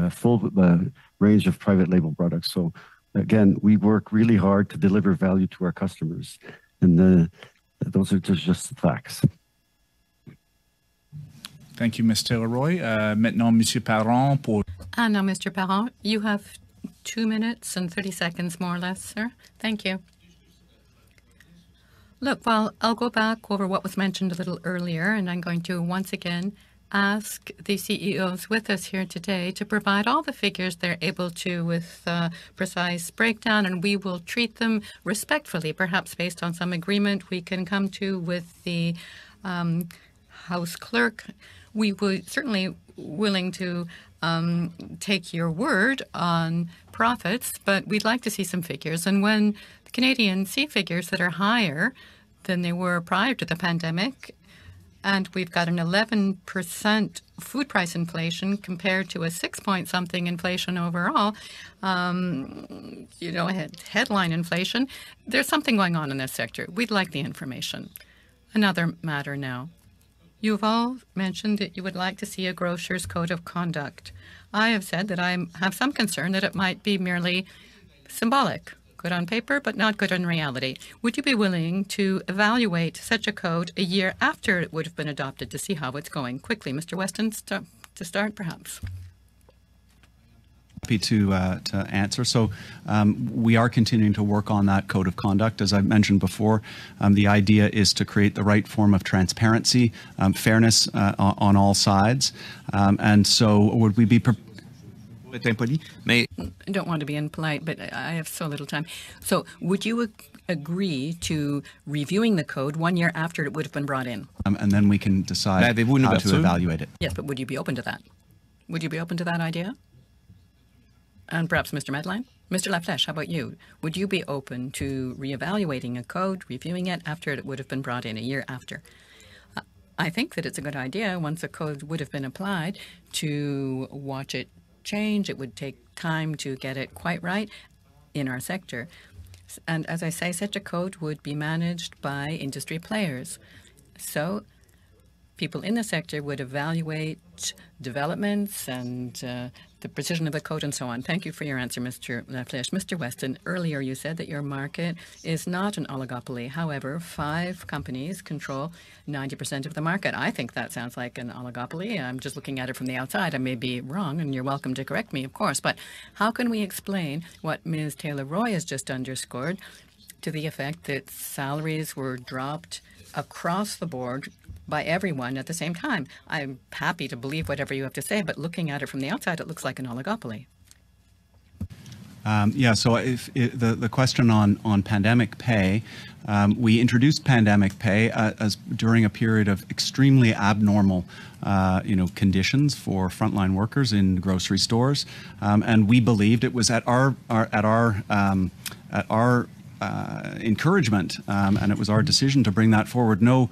full range of private label products. So again, we work really hard to deliver value to our customers. And those are just the facts. Thank you, Ms. Taylor-Roy. Maintenant, Monsieur Parent. And now, Mr. Parent, you have 2 minutes and 30 seconds, more or less, sir. Thank you. Look, well, I'll go back over what was mentioned a little earlier, and I'm going to once again ask the CEOs with us here today to provide all the figures they're able to with precise breakdown, and we will treat them respectfully, perhaps based on some agreement we can come to with the House Clerk. We would certainly willing to take your word on profits, but we'd like to see some figures. And when the Canadians see figures that are higher than they were prior to the pandemic, and we've got an 11% food price inflation compared to a 6-point-something inflation overall, headline inflation, there's something going on in this sector. We'd like the information. Another matter now. You've all mentioned that you would like to see a grocer's code of conduct. I have said that I have some concern that it might be merely symbolic, good on paper, but not good in reality. Would you be willing to evaluate such a code a year after it would have been adopted to see how it's going? Quickly, Mr. Weston, to start, perhaps. Happy to answer. So we are continuing to work on that code of conduct. As I mentioned before, the idea is to create the right form of transparency, fairness on all sides. And so would we be I don't want to be impolite, but I have so little time. So would you agree to reviewing the code 1 year after it would have been brought in? And then we can decide how to evaluate it. Yes, but would you be open to that? Would you be open to that idea? And perhaps Mr. Medline? Mr. LaFlèche, how about you? Would you be open to reevaluating a code, reviewing it after it would have been brought in a year after? I think that it's a good idea once a code would have been applied to watch it change. It would take time to get it quite right in our sector. And as I say, such a code would be managed by industry players. So people in the sector would evaluate developments and the precision of the code and so on. Thank you for your answer, Mr. LaFlèche. Mr. Weston, earlier you said that your market is not an oligopoly. However, 5 companies control 90% of the market. I think that sounds like an oligopoly. I'm just looking at it from the outside. I may be wrong, and you're welcome to correct me, of course. But how can we explain what Ms. Taylor-Roy has just underscored to the effect that salaries were dropped across the board by everyone at the same time? I'm happy to believe whatever you have to say, but looking at it from the outside, it looks like an oligopoly. So if the question on pandemic pay, we introduced pandemic pay as during a period of extremely abnormal conditions for frontline workers in grocery stores, and we believed it was at our encouragement, and it was our decision to bring that forward. No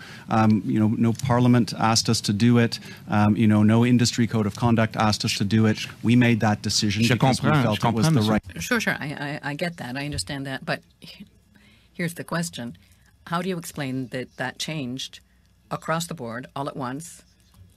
Parliament asked us to do it. No industry code of conduct asked us to do it. We made that decision because we felt it was the right. Sure. I get that. I understand that. But here's the question: how do you explain that changed across the board all at once,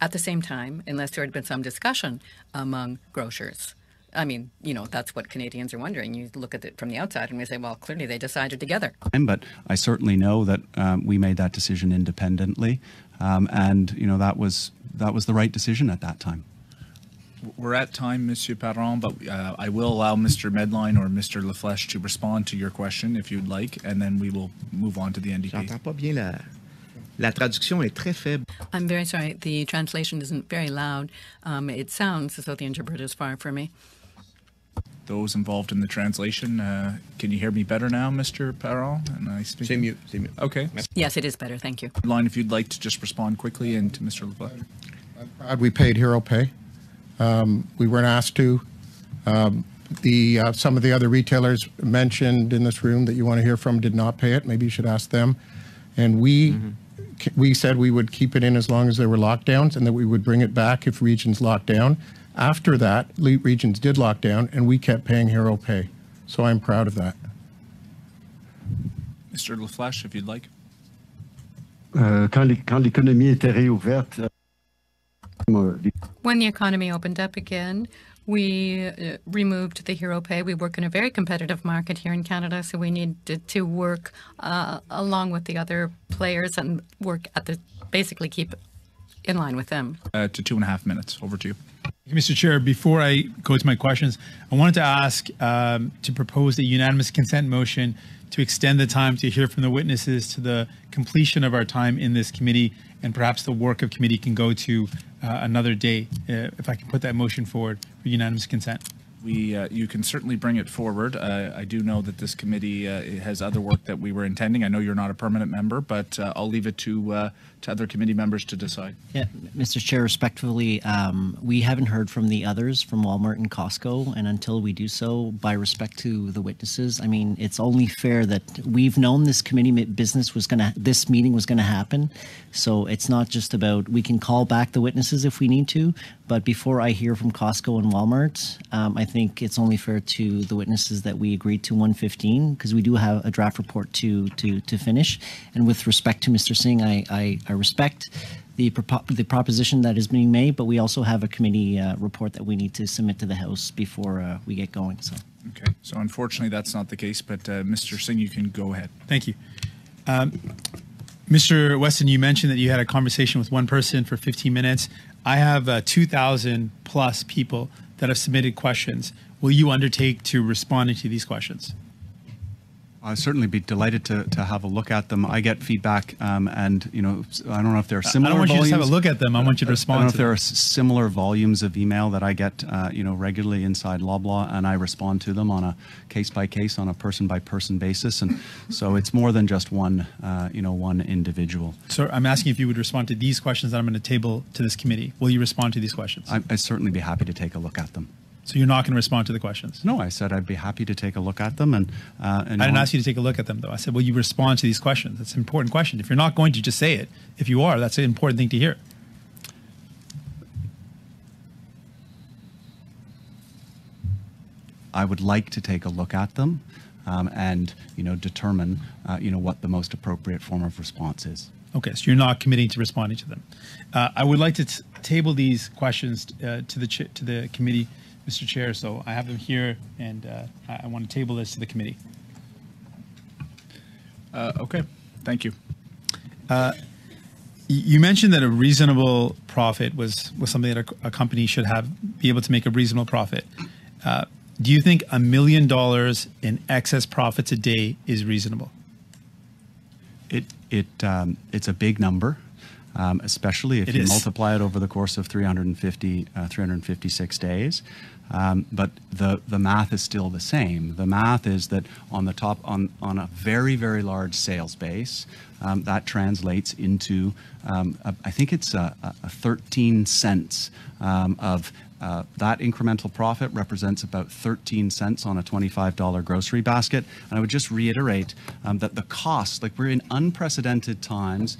at the same time, unless there had been some discussion among grocers? I mean, you know, that's what Canadians are wondering. You look at it from the outside and we say, well, clearly they decided together. But I certainly know that we made that decision independently, and you know that was the right decision at that time. We're at time, Monsieur Parent, but I will allow Mr. Medline or Mr. Laflèche to respond to your question if you'd like, and then we will move on to the NDP. J'entends pas bien la traduction est très faible. I'm very sorry. The translation isn't very loud. It sounds as though the interpreter is far from me. Those involved in the translation, can you hear me better now, Mr. Parent? C'est mieux, c'est mieux. Okay. Yes, it is better. Thank you. Line, if you'd like to just respond quickly, and to Mr. Laflèche. I'm proud we paid hero pay. We weren't asked to. Some of the other retailers mentioned in this room that you want to hear from did not pay it. Maybe you should ask them. And we said we would keep it in as long as there were lockdowns, and that we would bring it back if regions locked down. After that, regions did lock down, and we kept paying hero pay. So I'm proud of that. Mr. Laflèche, if you'd like. Quand l'économie était réouverte, When the economy opened up again, we removed the hero pay. We work in a very competitive market here in Canada, so we needed to work along with the other players and work at basically keep in line with them. To 2.5 minutes. Over to you. Mr. Chair, before I go to my questions, I wanted to ask to propose a unanimous consent motion to extend the time to hear from the witnesses to the completion of our time in this committee, and perhaps the work of committee can go to another day, if I can put that motion forward for unanimous consent. You can certainly bring it forward. I do know that this committee has other work that we were intending. I know you're not a permanent member, but I'll leave it to other committee members to decide. Yeah, Mr. Chair, respectfully, we haven't heard from the others, from Walmart and Costco, and until we do so, by respect to the witnesses, I mean, it's only fair that we've known this committee this meeting was going to happen, so it's not just about, we can call back the witnesses if we need to, but before I hear from Costco and Walmart, I think it's only fair to the witnesses that we agreed to 1:15, because we do have a draft report to finish. And with respect to Mr. Singh, I respect the proposition that is being made, but we also have a committee report that we need to submit to the House before we get going. So. Okay. So unfortunately, that's not the case. But Mr. Singh, you can go ahead. Thank you. Mr. Weston, you mentioned that you had a conversation with one person for 15 minutes. I have 2,000 plus people that have submitted questions. Will you undertake to respond to these questions? I'd certainly be delighted to have a look at them. I get feedback, and you know, I don't know if there are similar. I don't want volumes. you to just have a look at them. I want you to respond. I don't know to if there are similar volumes of email that I get, you know, regularly inside Loblaw, and I respond to them on a case by case, on a person by person basis, and so it's more than just one, you know, one individual. So I'm asking if you would respond to these questions that I'm going to table to this committee. Will you respond to these questions? I'd certainly be happy to take a look at them. So you're not going to respond to the questions? No, I said I'd be happy to take a look at them. And I didn't ask you to take a look at them, though. I said, will you respond to these questions? That's an important question. If you're not going to, just say it. If you are, that's an important thing to hear. I would like to take a look at them and, you know, determine, you know, what the most appropriate form of response is. Okay, so you're not committing to responding to them. I would like to table these questions to the committee, Mr. Chair, so I have them here, and I want to table this to the committee. Okay, thank you. You mentioned that a reasonable profit was something that a company should be able to make a reasonable profit. Do you think $1 million in excess profits a day is reasonable? It's a big number, especially if you multiply it over the course of 356 days. But the math is still the same. The math is that on a very, very large sales base, that translates into, I think it's a 13 cents of that incremental profit represents about 13 cents on a $25 grocery basket. And I would just reiterate that the cost, like we're in unprecedented times,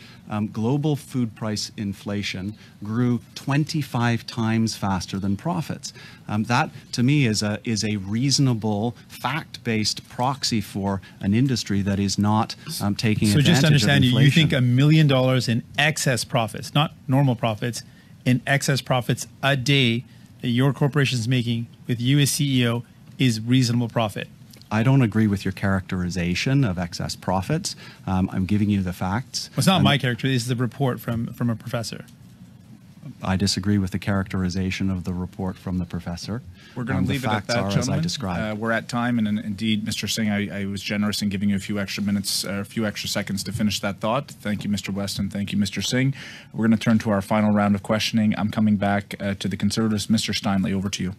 global food price inflation grew 25 times faster than profits. That, to me, is a reasonable, fact-based proxy for an industry that is not taking advantage of inflation. So just to understand, you think $1 million in excess profits, not normal profits, in excess profits a day, that your corporation is making with you as CEO is reasonable profit? I don't agree with your characterization of excess profits. I'm giving you the facts. Well, it's not my character. This is the report from a professor. I disagree with the characterization of the report from the professor. We're going to leave it at that, gentlemen. As I gentlemen. described. We're at time, and indeed, Mr. Singh, I was generous in giving you a few extra minutes, a few extra seconds to finish that thought. Thank you, Mr. Weston. Thank you, Mr. Singh. We're going to turn to our final round of questioning. I'm coming back to the Conservatives. Mr. Steinley, over to you.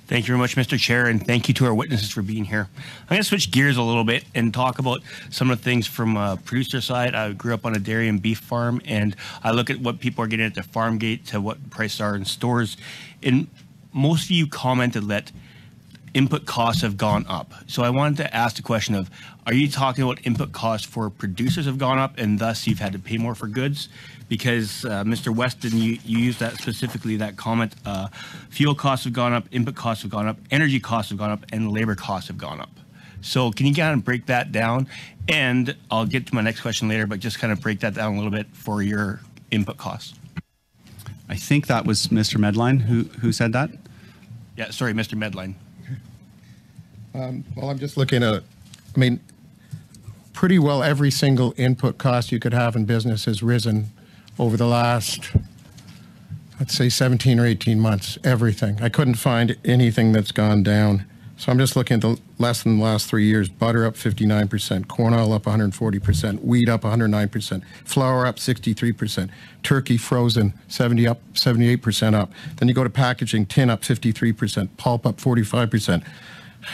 Thank you very much, Mr. Chair, and thank you to our witnesses for being here. I'm going to switch gears a little bit and talk about some of the things from a producer side. I grew up on a dairy and beef farm, and I look at what people are getting at the farm gate to what prices are in stores. And most of you commented that input costs have gone up. So I wanted to ask the question of, are you talking about input costs for producers have gone up and thus you've had to pay more for goods? Because Mr. Weston, you used that specifically, that comment, fuel costs have gone up, input costs have gone up, energy costs have gone up, and labor costs have gone up. So can you kind of break that down? And I'll get to my next question later, but just kind of break that down a little bit for your input costs. I think that was Mr. Medline who said that. Yeah, sorry, Mr. Medline. Well, I'm just looking at, I mean, pretty well every single input cost you could have in business has risen over the last, let's say, 17 or 18 months, everything. I couldn't find anything that's gone down. So I'm just looking at the less than the last 3 years. Butter up 59%, corn oil up 140%, wheat up 109%, flour up 63%, turkey frozen 78% up. Then you go to packaging, tin up 53%, pulp up 45%.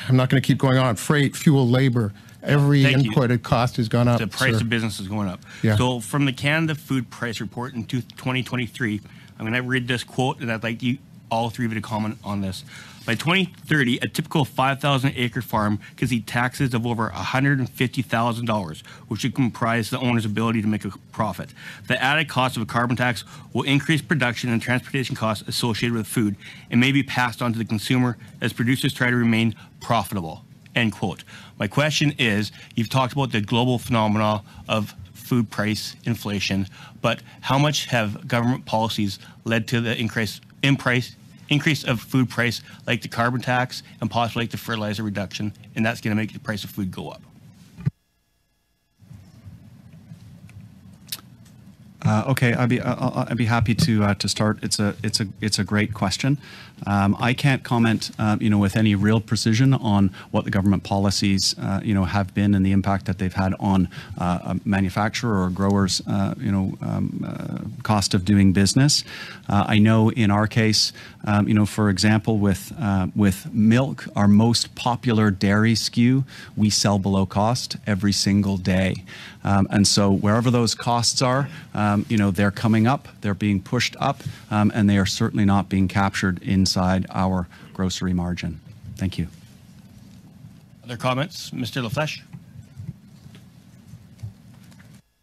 I'm not going to keep going on. Freight, fuel, labor, every inputted cost has gone up. The price of business is going up. Yeah. So from the Canada Food Price Report in 2023, I'm going to read this quote, and I'd like you all three of you to comment on this. By 2030, a typical 5,000-acre farm could see taxes of over $150,000, which would comprise the owner's ability to make a profit. The added cost of a carbon tax will increase production and transportation costs associated with food and may be passed on to the consumer as producers try to remain profitable. End quote. My question is, you've talked about the global phenomena of food price inflation, but how much have government policies led to the increase of food price, like the carbon tax and possibly like the fertilizer reduction, and that's going to make the price of food go up? Okay, I'd be happy to start. It's a great question. I can't comment, with any real precision on what the government policies, have been and the impact that they've had on a manufacturer or growers, cost of doing business. I know in our case, for example, with milk, our most popular dairy SKU, we sell below cost every single day. And so wherever those costs are, they're coming up, they're being pushed up, and they are certainly not being captured inside our grocery margin. Thank you. Other comments? Mr. LaFlèche?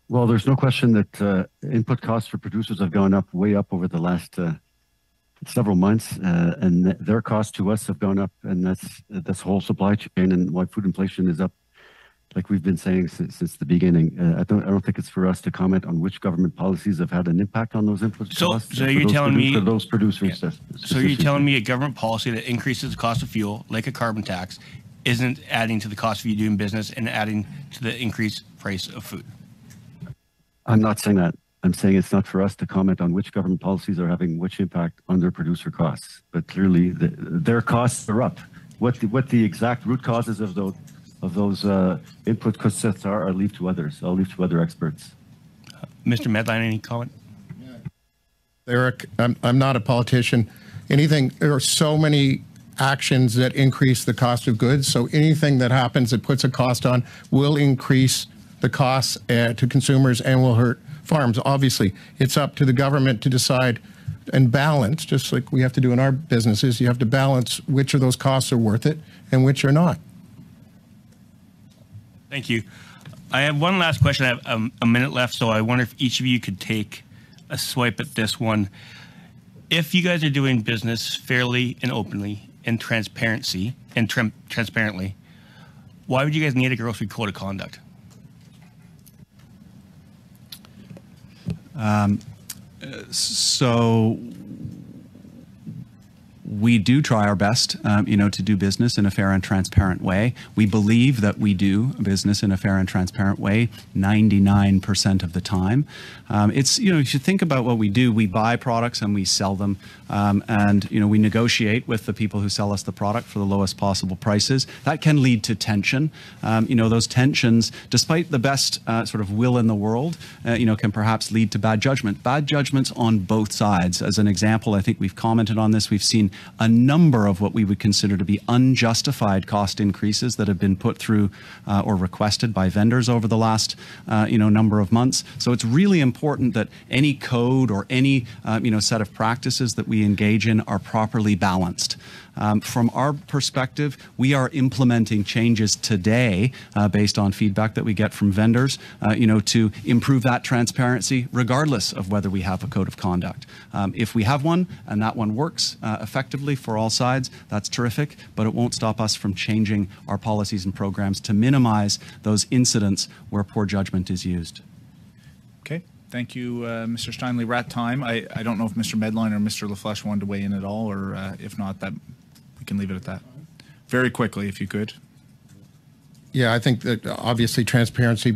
Well, there's no question that input costs for producers have gone up, way up over the last several months, and their costs to us have gone up, and that's whole supply chain and why food inflation is up, like we've been saying since the beginning. I don't think it's for us to comment on which government policies have had an impact on those input costs. So you're telling me for those producers. Yeah. So you're telling me a government policy that increases the cost of fuel, like a carbon tax, isn't adding to the cost of you doing business and adding to the increased price of food? I'm not saying that. I'm saying it's not for us to comment on which government policies are having which impact on their producer costs. But clearly, their costs are up. What the exact root causes of those input costs are, I'll leave to others. I'll leave to other experts. Mr. Medline, any comment? Eric, I'm not a politician. There are so many actions that increase the cost of goods. So anything that happens that puts a cost on will increase the costs to consumers and will hurt farms. Obviously, it's up to the government to decide and balance, just like we have to do in our businesses. You have to balance which of those costs are worth it and which are not. Thank you. I have one last question. I have a minute left, so I wonder if each of you could take a swipe at this one. If you guys are doing business fairly and openly and transparently, why would you guys need a grocery code of conduct? So we do try our best, to do business in a fair and transparent way. We believe that we do business in a fair and transparent way 99% of the time. You should think about what we do. We buy products and we sell them, and we negotiate with the people who sell us the product for the lowest possible prices. That can lead to tension. Those tensions, despite the best sort of will in the world, can perhaps lead to bad judgment. Bad judgments on both sides. As an example, I think we've commented on this. We've seen a number of what we would consider to be unjustified cost increases that have been put through or requested by vendors over the last number of months. So it's really important that any code or any set of practices that we engage in are properly balanced. From our perspective, we are implementing changes today based on feedback that we get from vendors, to improve that transparency regardless of whether we have a code of conduct. If we have one and that one works effectively for all sides, that's terrific, but it won't stop us from changing our policies and programs to minimize those incidents where poor judgment is used. Okay. Thank you, Mr. Steinley. We're at time. I don't know if Mr. Medline or Mr. LaFlèche wanted to weigh in at all, or if not, that we can leave it at that. Very quickly, if you could. Yeah, I think that obviously transparency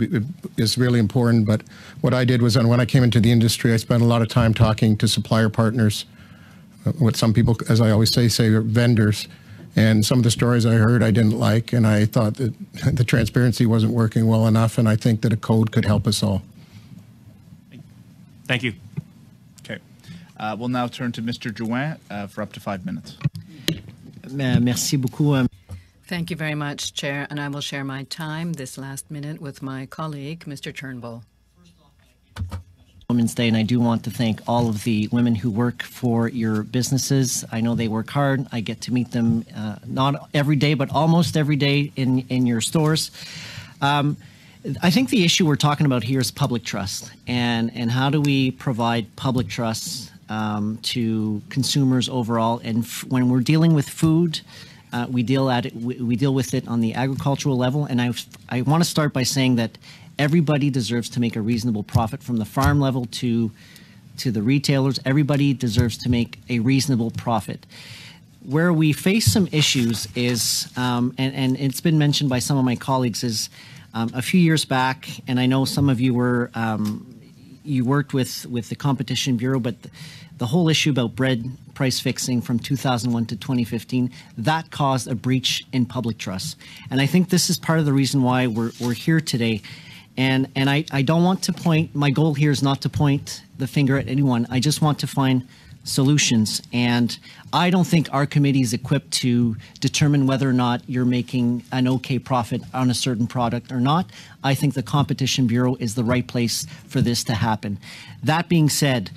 is really important, but what I did was when I came into the industry, I spent a lot of time talking to supplier partners, what some people, as I always say are vendors, and some of the stories I heard I didn't like, and I thought that the transparency wasn't working well enough, and I think that a code could help us all. Thank you. Okay. We'll now turn to Mr. Drouin for up to 5 minutes. Merci beaucoup. Thank you very much, Chair, and I will share my time this last minute with my colleague, Mr. Turnbull. Women's Day, and I do want to thank all of the women who work for your businesses. I know they work hard. I get to meet them not every day, but almost every day in your stores. I think the issue we're talking about here is public trust, and how do we provide public trust to consumers overall. And when we're dealing with food, we deal with it on the agricultural level. And I want to start by saying that everybody deserves to make a reasonable profit, from the farm level to the retailers. Everybody deserves to make a reasonable profit. Where we face some issues is, and it's been mentioned by some of my colleagues, is a few years back, and I know some of you were you worked with the Competition Bureau, but the whole issue about bread price fixing from 2001 to 2015, that caused a breach in public trust. And I think this is part of the reason why we're here today. And I don't want to point, my goal here is not to point the finger at anyone. I just want to find solutions. And I don't think our committee is equipped to determine whether or not you're making an okay profit on a certain product or not. I think the Competition Bureau is the right place for this to happen. That being said,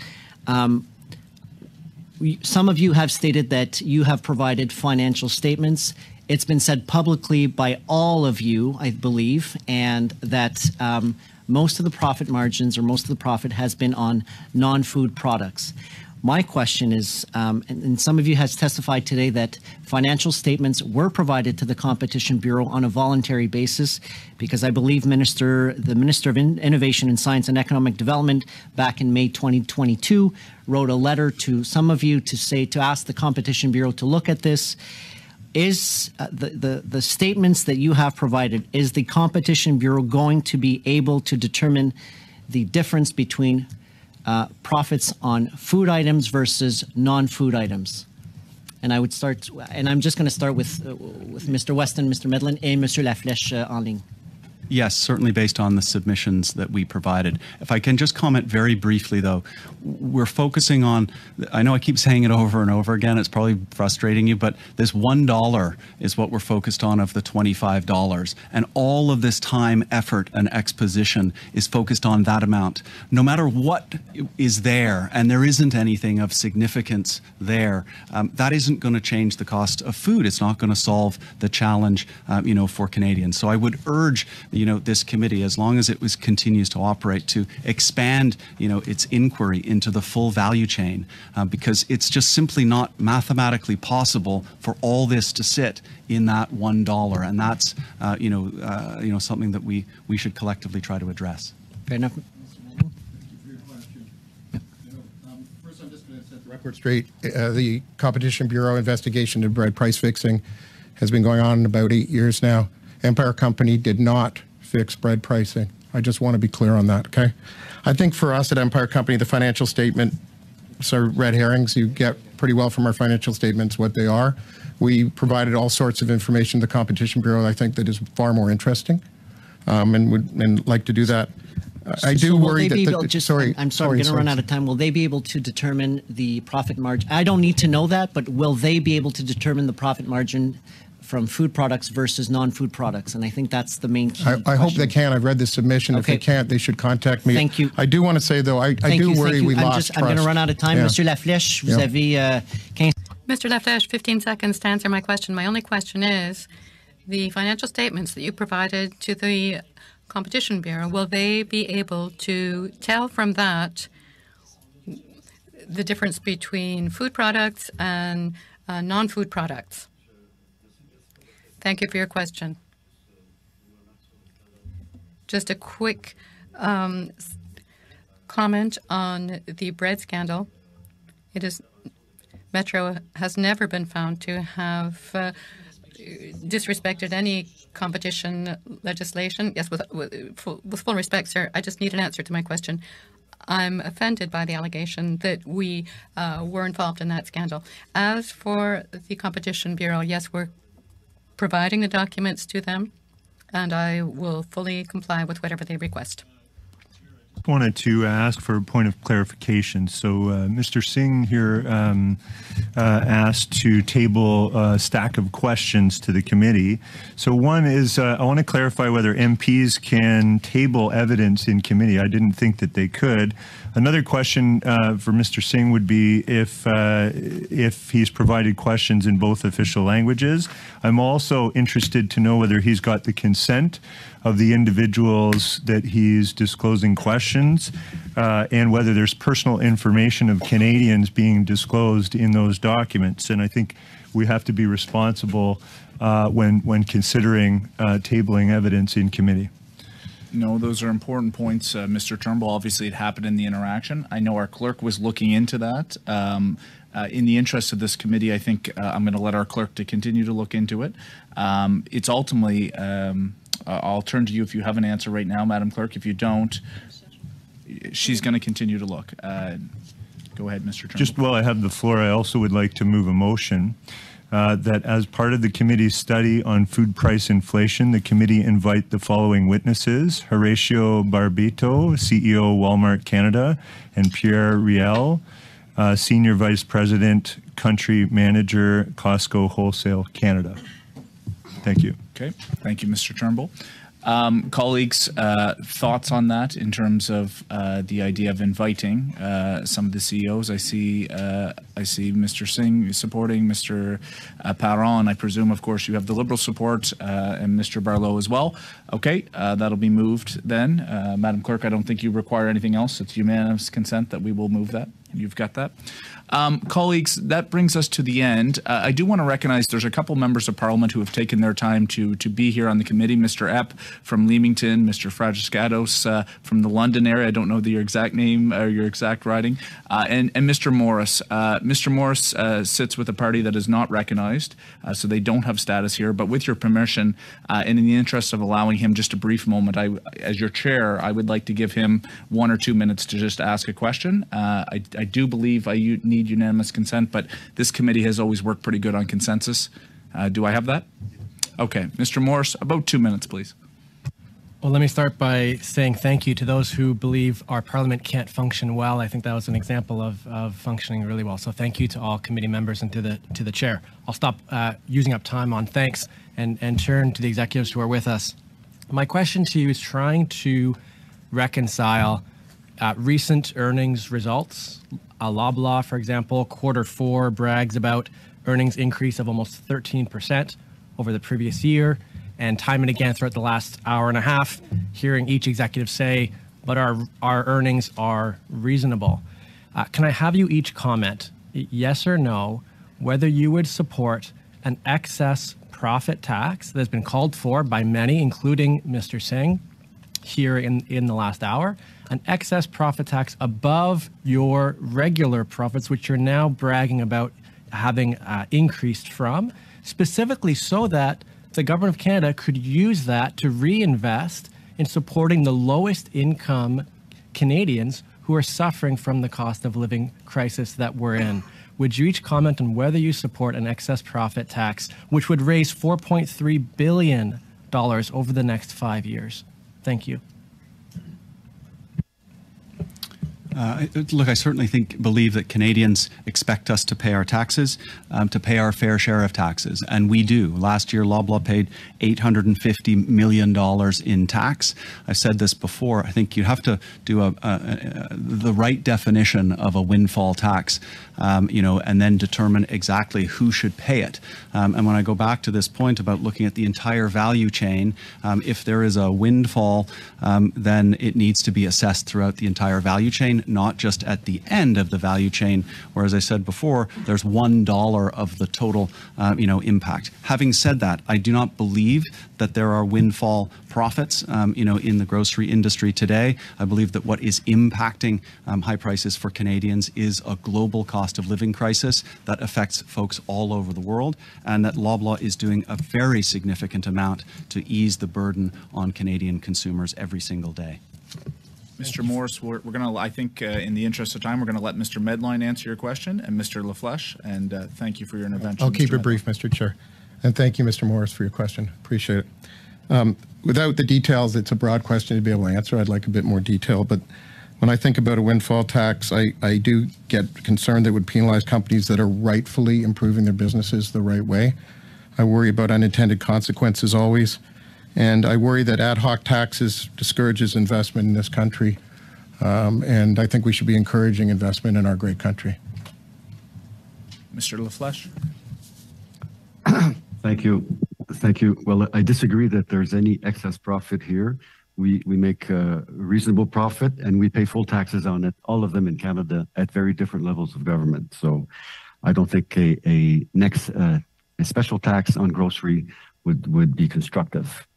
some of you have stated that you have provided financial statements. It's been said publicly by all of you, I believe, and that most of the profit margins, or most of the profit, has been on non-food products. My question is, and some of you has testified today that financial statements were provided to the Competition Bureau on a voluntary basis, because I believe the Minister of Innovation and Science and Economic Development back in May 2022 wrote a letter to some of you to ask the Competition Bureau to look at this. Is the statements that you have provided, is the Competition Bureau going to be able to determine the difference between profits on food items versus non-food items? And I would start, and I'm just going to start with Mr. Weston, Mr. Medlin, and Mr. Laflèche en ligne. Yes, certainly based on the submissions that we provided. If I can just comment very briefly, though, we're focusing on, I know I keep saying it over and over again, it's probably frustrating you, but this $1 is what we're focused on of the $25. And all of this time, effort, and exposition is focused on that amount. No matter what is there, and there isn't anything of significance there, that isn't going to change the cost of food. It's not going to solve the challenge, for Canadians. So I would urge this committee, as long as it continues to operate, to expand, its inquiry into the full value chain, because it's just simply not mathematically possible for all this to sit in that $1, and that's, something that we should collectively try to address. Fair enough. First, I'm just going to set the record straight, the Competition Bureau investigation into bread price fixing has been going on about 8 years now. Empire Company did not fix bread pricing. I just want to be clear on that, okay? I think for us at Empire Company, the financial statement, so red herrings, you get pretty well from our financial statements what they are. We provided all sorts of information to the Competition Bureau, I think, that is far more interesting, and like to do that. I do worry that sorry, I'm going to run out of time. Will they be able to determine the profit margin? I don't need to know that, but will they be able to determine the profit margin from food products versus non-food products? And I think that's the main key. I hope they can. I've read the submission. Okay. If they can't, they should contact me. Thank you. I do want to say, though, I do worry we lost trust. I'm going to run out of time. Yeah. Monsieur Laflèche, vous avez 15. Mr. Laflèche, 15 seconds to answer my question. My only question is, the financial statements that you provided to the Competition Bureau, will they be able to tell from that the difference between food products and non-food products? Thank you for your question. Just a quick comment on the bread scandal. Metro has never been found to have disrespected any competition legislation. Yes, with full respect, sir, I just need an answer to my question. I'm offended by the allegation that we were involved in that scandal. As for the Competition Bureau, yes, we're providing the documents to them, and I will fully comply with whatever they request. I wanted to ask for a point of clarification. So Mr. Singh here asked to table a stack of questions to the committee. So one is I want to clarify whether MPs can table evidence in committee. I didn't think that they could. Another question for Mr. Singh would be if he's provided questions in both official languages. I'm also interested to know whether he's got the consent of the individuals that he's disclosing questions, and whether there's personal information of Canadians being disclosed in those documents. And I think we have to be responsible when considering tabling evidence in committee. No, those are important points, Mr. Turnbull. Obviously, it happened in the interaction. I know our clerk was looking into that. In the interest of this committee, I think I'm going to let our clerk to continue to look into it. It's ultimately, I'll turn to you if you have an answer right now, Madam Clerk. If you don't, she's going to continue to look. Go ahead, Mr. Turnbull. Just while I have the floor, I also would like to move a motion that as part of the committee's study on food price inflation, the committee invite the following witnesses: Horatio Barbito, CEO Walmart Canada, and Pierre Riel, Senior Vice President, Country Manager, Costco Wholesale Canada. Thank you. Okay. Thank you, Mr. Turnbull. Colleagues, thoughts on that in terms of the idea of inviting some of the CEOs? I see Mr. Singh supporting Mr. Parent. I presume, of course, you have the Liberal support and Mr. Barlow as well. Okay, that'll be moved then. Madam Clerk, I don't think you require anything else. It's unanimous consent that we will move that. You've got that. Colleagues, that brings us to the end. I do want to recognize there's a couple members of Parliament who have taken their time to be here on the committee. Mr. Epp from Leamington, Mr. Fragiscatos from the London area. I don't know your exact name or your exact riding. And Mr. Morris. Mr. Morris sits with a party that is not recognized, so they don't have status here. But with your permission, and in the interest of allowing him just a brief moment, as your chair, I would like to give him 1 or 2 minutes to just ask a question. I do believe I need unanimous consent, but this committee has always worked pretty good on consensus. Do I have that? Okay. Mr. Morris, about 2 minutes, please. Well, let me start by saying thank you to those who believe our Parliament can't function well. I think that was an example of functioning really well. So thank you to all committee members and to the chair. I'll stop using up time on thanks and turn to the executives who are with us. My question to you is trying to reconcile recent earnings results. Loblaw, for example, Q4 brags about earnings increase of almost 13% over the previous year. And time and again throughout the last hour and a half, hearing each executive say, but our earnings are reasonable. Can I have you each comment, yes or no, whether you would support an excess profit tax that has been called for by many, including Mr. Singh, here in the last hour, an excess profit tax above your regular profits, which you're now bragging about having increased from, specifically so that the government of Canada could use that to reinvest in supporting the lowest income Canadians who are suffering from the cost of living crisis that we're in. Would you each comment on whether you support an excess profit tax, which would raise $4.3 billion over the next 5 years? Thank you. Look, I certainly believe that Canadians expect us to pay our taxes, to pay our fair share of taxes, and we do. Last year, Loblaw paid $850 million in tax. I've said this before. I think you have to do the right definition of a windfall tax, and then determine exactly who should pay it. And when I go back to this point about looking at the entire value chain, if there is a windfall, then it needs to be assessed throughout the entire value chain, not just at the end of the value chain, where, as I said before, there's $1 of the total, impact. Having said that, I do not believe that there are windfall profits, in the grocery industry today. I believe that what is impacting high prices for Canadians is a global cost of living crisis that affects folks all over the world, and that Loblaw is doing a very significant amount to ease the burden on Canadian consumers every single day. Mr. Morris, we're going to, I think, in the interest of time, we're going to let Mr. Medline answer your question, and Mr. LaFlèche, and thank you for your intervention. I'll keep Mr. it brief, Mr. Chair. And thank you, Mr. Morris, for your question. Appreciate it. Without the details, it's a broad question to be able to answer. I'd like a bit more detail, but when I think about a windfall tax, I do get concerned that it would penalize companies that are rightfully improving their businesses the right way. I worry about unintended consequences always. And I worry that ad hoc taxes discourages investment in this country. And I think we should be encouraging investment in our great country. Mr. LaFlèche. Thank you. Thank you. Well, I disagree that there's any excess profit here. We make a reasonable profit, and we pay full taxes on it, all of them in Canada, at very different levels of government. So I don't think a special tax on grocery would be constructive.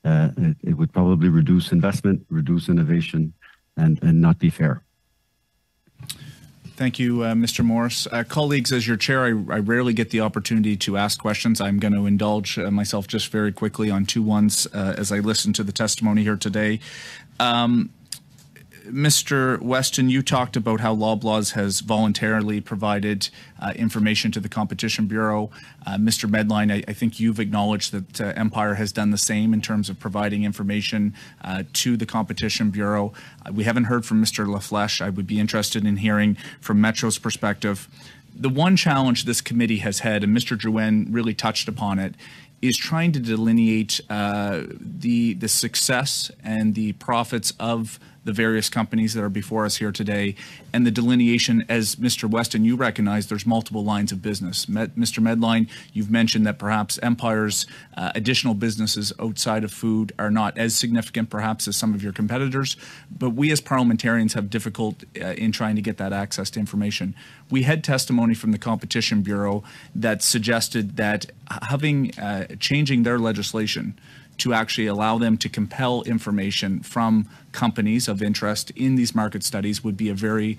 It would probably reduce investment, reduce innovation, and not be fair. Thank you, Mr. Morris. Colleagues, as your chair, I rarely get the opportunity to ask questions. I'm going to indulge myself just very quickly on two ones as I listen to the testimony here today. Mr. Weston, you talked about how Loblaws has voluntarily provided information to the Competition Bureau. Mr. Medline, I think you've acknowledged that Empire has done the same in terms of providing information to the Competition Bureau. We haven't heard from Mr. LaFlèche. I would be interested in hearing from Metro's perspective. The one challenge this committee has had, and Mr. Drouin really touched upon it, is trying to delineate the success and the profits of the various companies that are before us here today, and the delineation, as Mr. Weston, you recognize there's multiple lines of business. Mr. Medline, you've mentioned that perhaps Empire's additional businesses outside of food are not as significant perhaps as some of your competitors, but we as parliamentarians have difficulty in trying to get that access to information. We had testimony from the Competition Bureau that suggested that changing their legislation to actually allow them to compel information from companies of interest in these market studies would be a very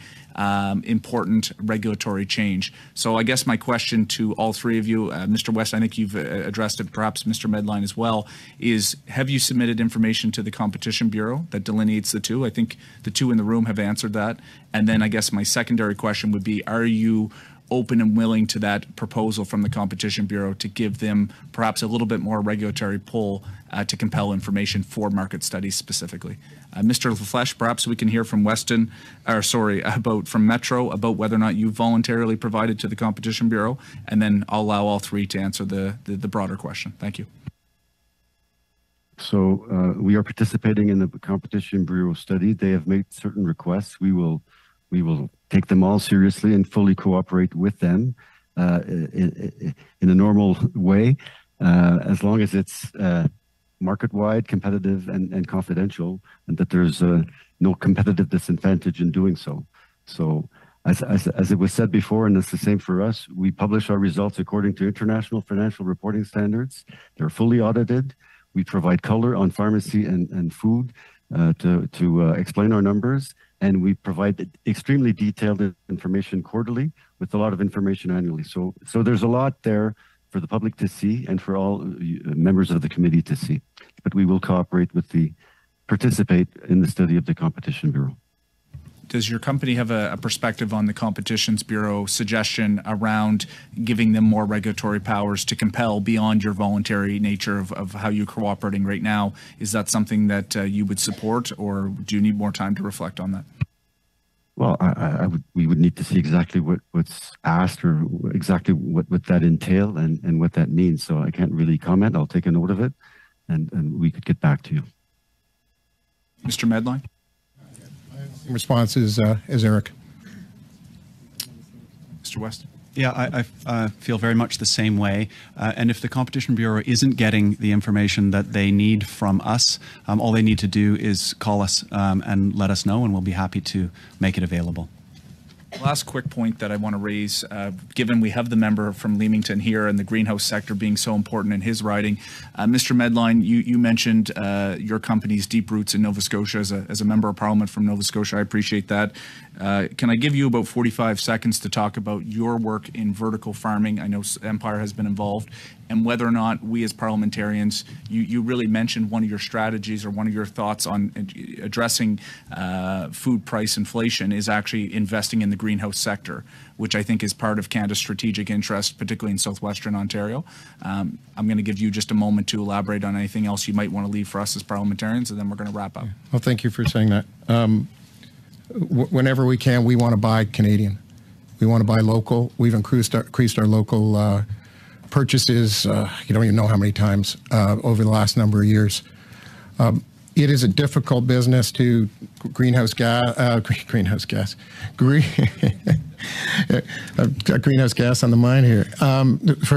important regulatory change. So I guess my question to all three of you, Mr. West, I think you've addressed it, perhaps Mr. Medline as well, is have you submitted information to the Competition Bureau that delineates the two? I think the two in the room have answered that. And then I guess my secondary question would be, are you open and willing to that proposal from the Competition Bureau to give them perhaps a little bit more regulatory pull to compel information for market studies specifically? Mr. LaFlèche, perhaps we can hear from from Metro about whether or not you voluntarily provided to the Competition Bureau, and then I'll allow all three to answer the broader question. Thank you. So we are participating in the Competition Bureau study. They have made certain requests. We will take them all seriously and fully cooperate with them in a normal way, as long as it's market-wide, competitive, and confidential, and that there's no competitive disadvantage in doing so. So as it was said before, and it's the same for us, we publish our results according to international financial reporting standards. They're fully audited. We provide color on pharmacy and food. to explain our numbers, and we provide extremely detailed information quarterly with a lot of information annually. So there's a lot there for the public to see and for all members of the committee to see. But we will participate in the study of the Competition Bureau. Does your company have a perspective on the Competitions Bureau suggestion around giving them more regulatory powers to compel beyond your voluntary nature of how you're cooperating right now? Is that something that you would support, or do you need more time to reflect on that? Well, we would need to see exactly what's asked, or exactly what that entail and what that means. So I can't really comment. I'll take a note of it, and we could get back to you. Mr. Medline? Response is Eric. Mr. West? Yeah, I feel very much the same way. And if the Competition Bureau isn't getting the information that they need from us, all they need to do is call us and let us know, and we'll be happy to make it available. Last quick point that I want to raise, given we have the member from Leamington here and the greenhouse sector being so important in his riding. Mr. Medline, you mentioned your company's deep roots in Nova Scotia as a member of Parliament from Nova Scotia. I appreciate that. Can I give you about 45 seconds to talk about your work in vertical farming? I know Empire has been involved, and whether or not we as parliamentarians, you really mentioned one of your strategies or one of your thoughts on addressing food price inflation is actually investing in the greenhouse sector, which I think is part of Canada's strategic interest, particularly in southwestern Ontario. I'm going to give you just a moment to elaborate on anything else you might want to leave for us as parliamentarians, and then we're going to wrap up. Well, thank you for saying that. Whenever we can, we want to buy Canadian. We want to buy local. We've increased our local purchases, you don't even know how many times over the last number of years. It is a difficult business to greenhouse gas on the mind here,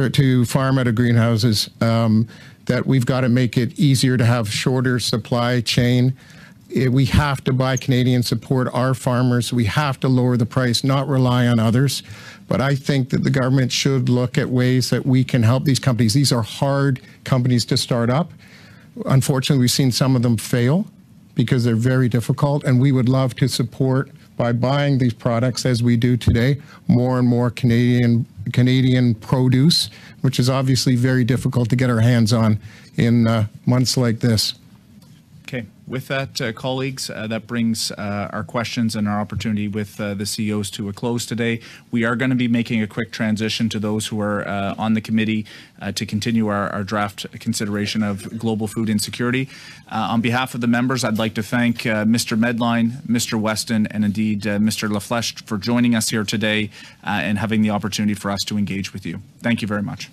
to farm out of greenhouses, that we've got to make it easier to have shorter supply chain. We have to buy Canadian, support our farmers. We have to lower the price, not rely on others. But I think that the government should look at ways that we can help these companies. These are hard companies to start up. Unfortunately, we've seen some of them fail because they're very difficult, and we would love to support, by buying these products as we do today, more and more Canadian produce, which is obviously very difficult to get our hands on in months like this. Okay. With that, colleagues, that brings our questions and our opportunity with the CEOs to a close today. We are going to be making a quick transition to those who are on the committee to continue our draft consideration of global food insecurity. On behalf of the members, I'd like to thank Mr. Medline, Mr. Weston, and indeed Mr. Laflèche for joining us here today and having the opportunity for us to engage with you. Thank you very much.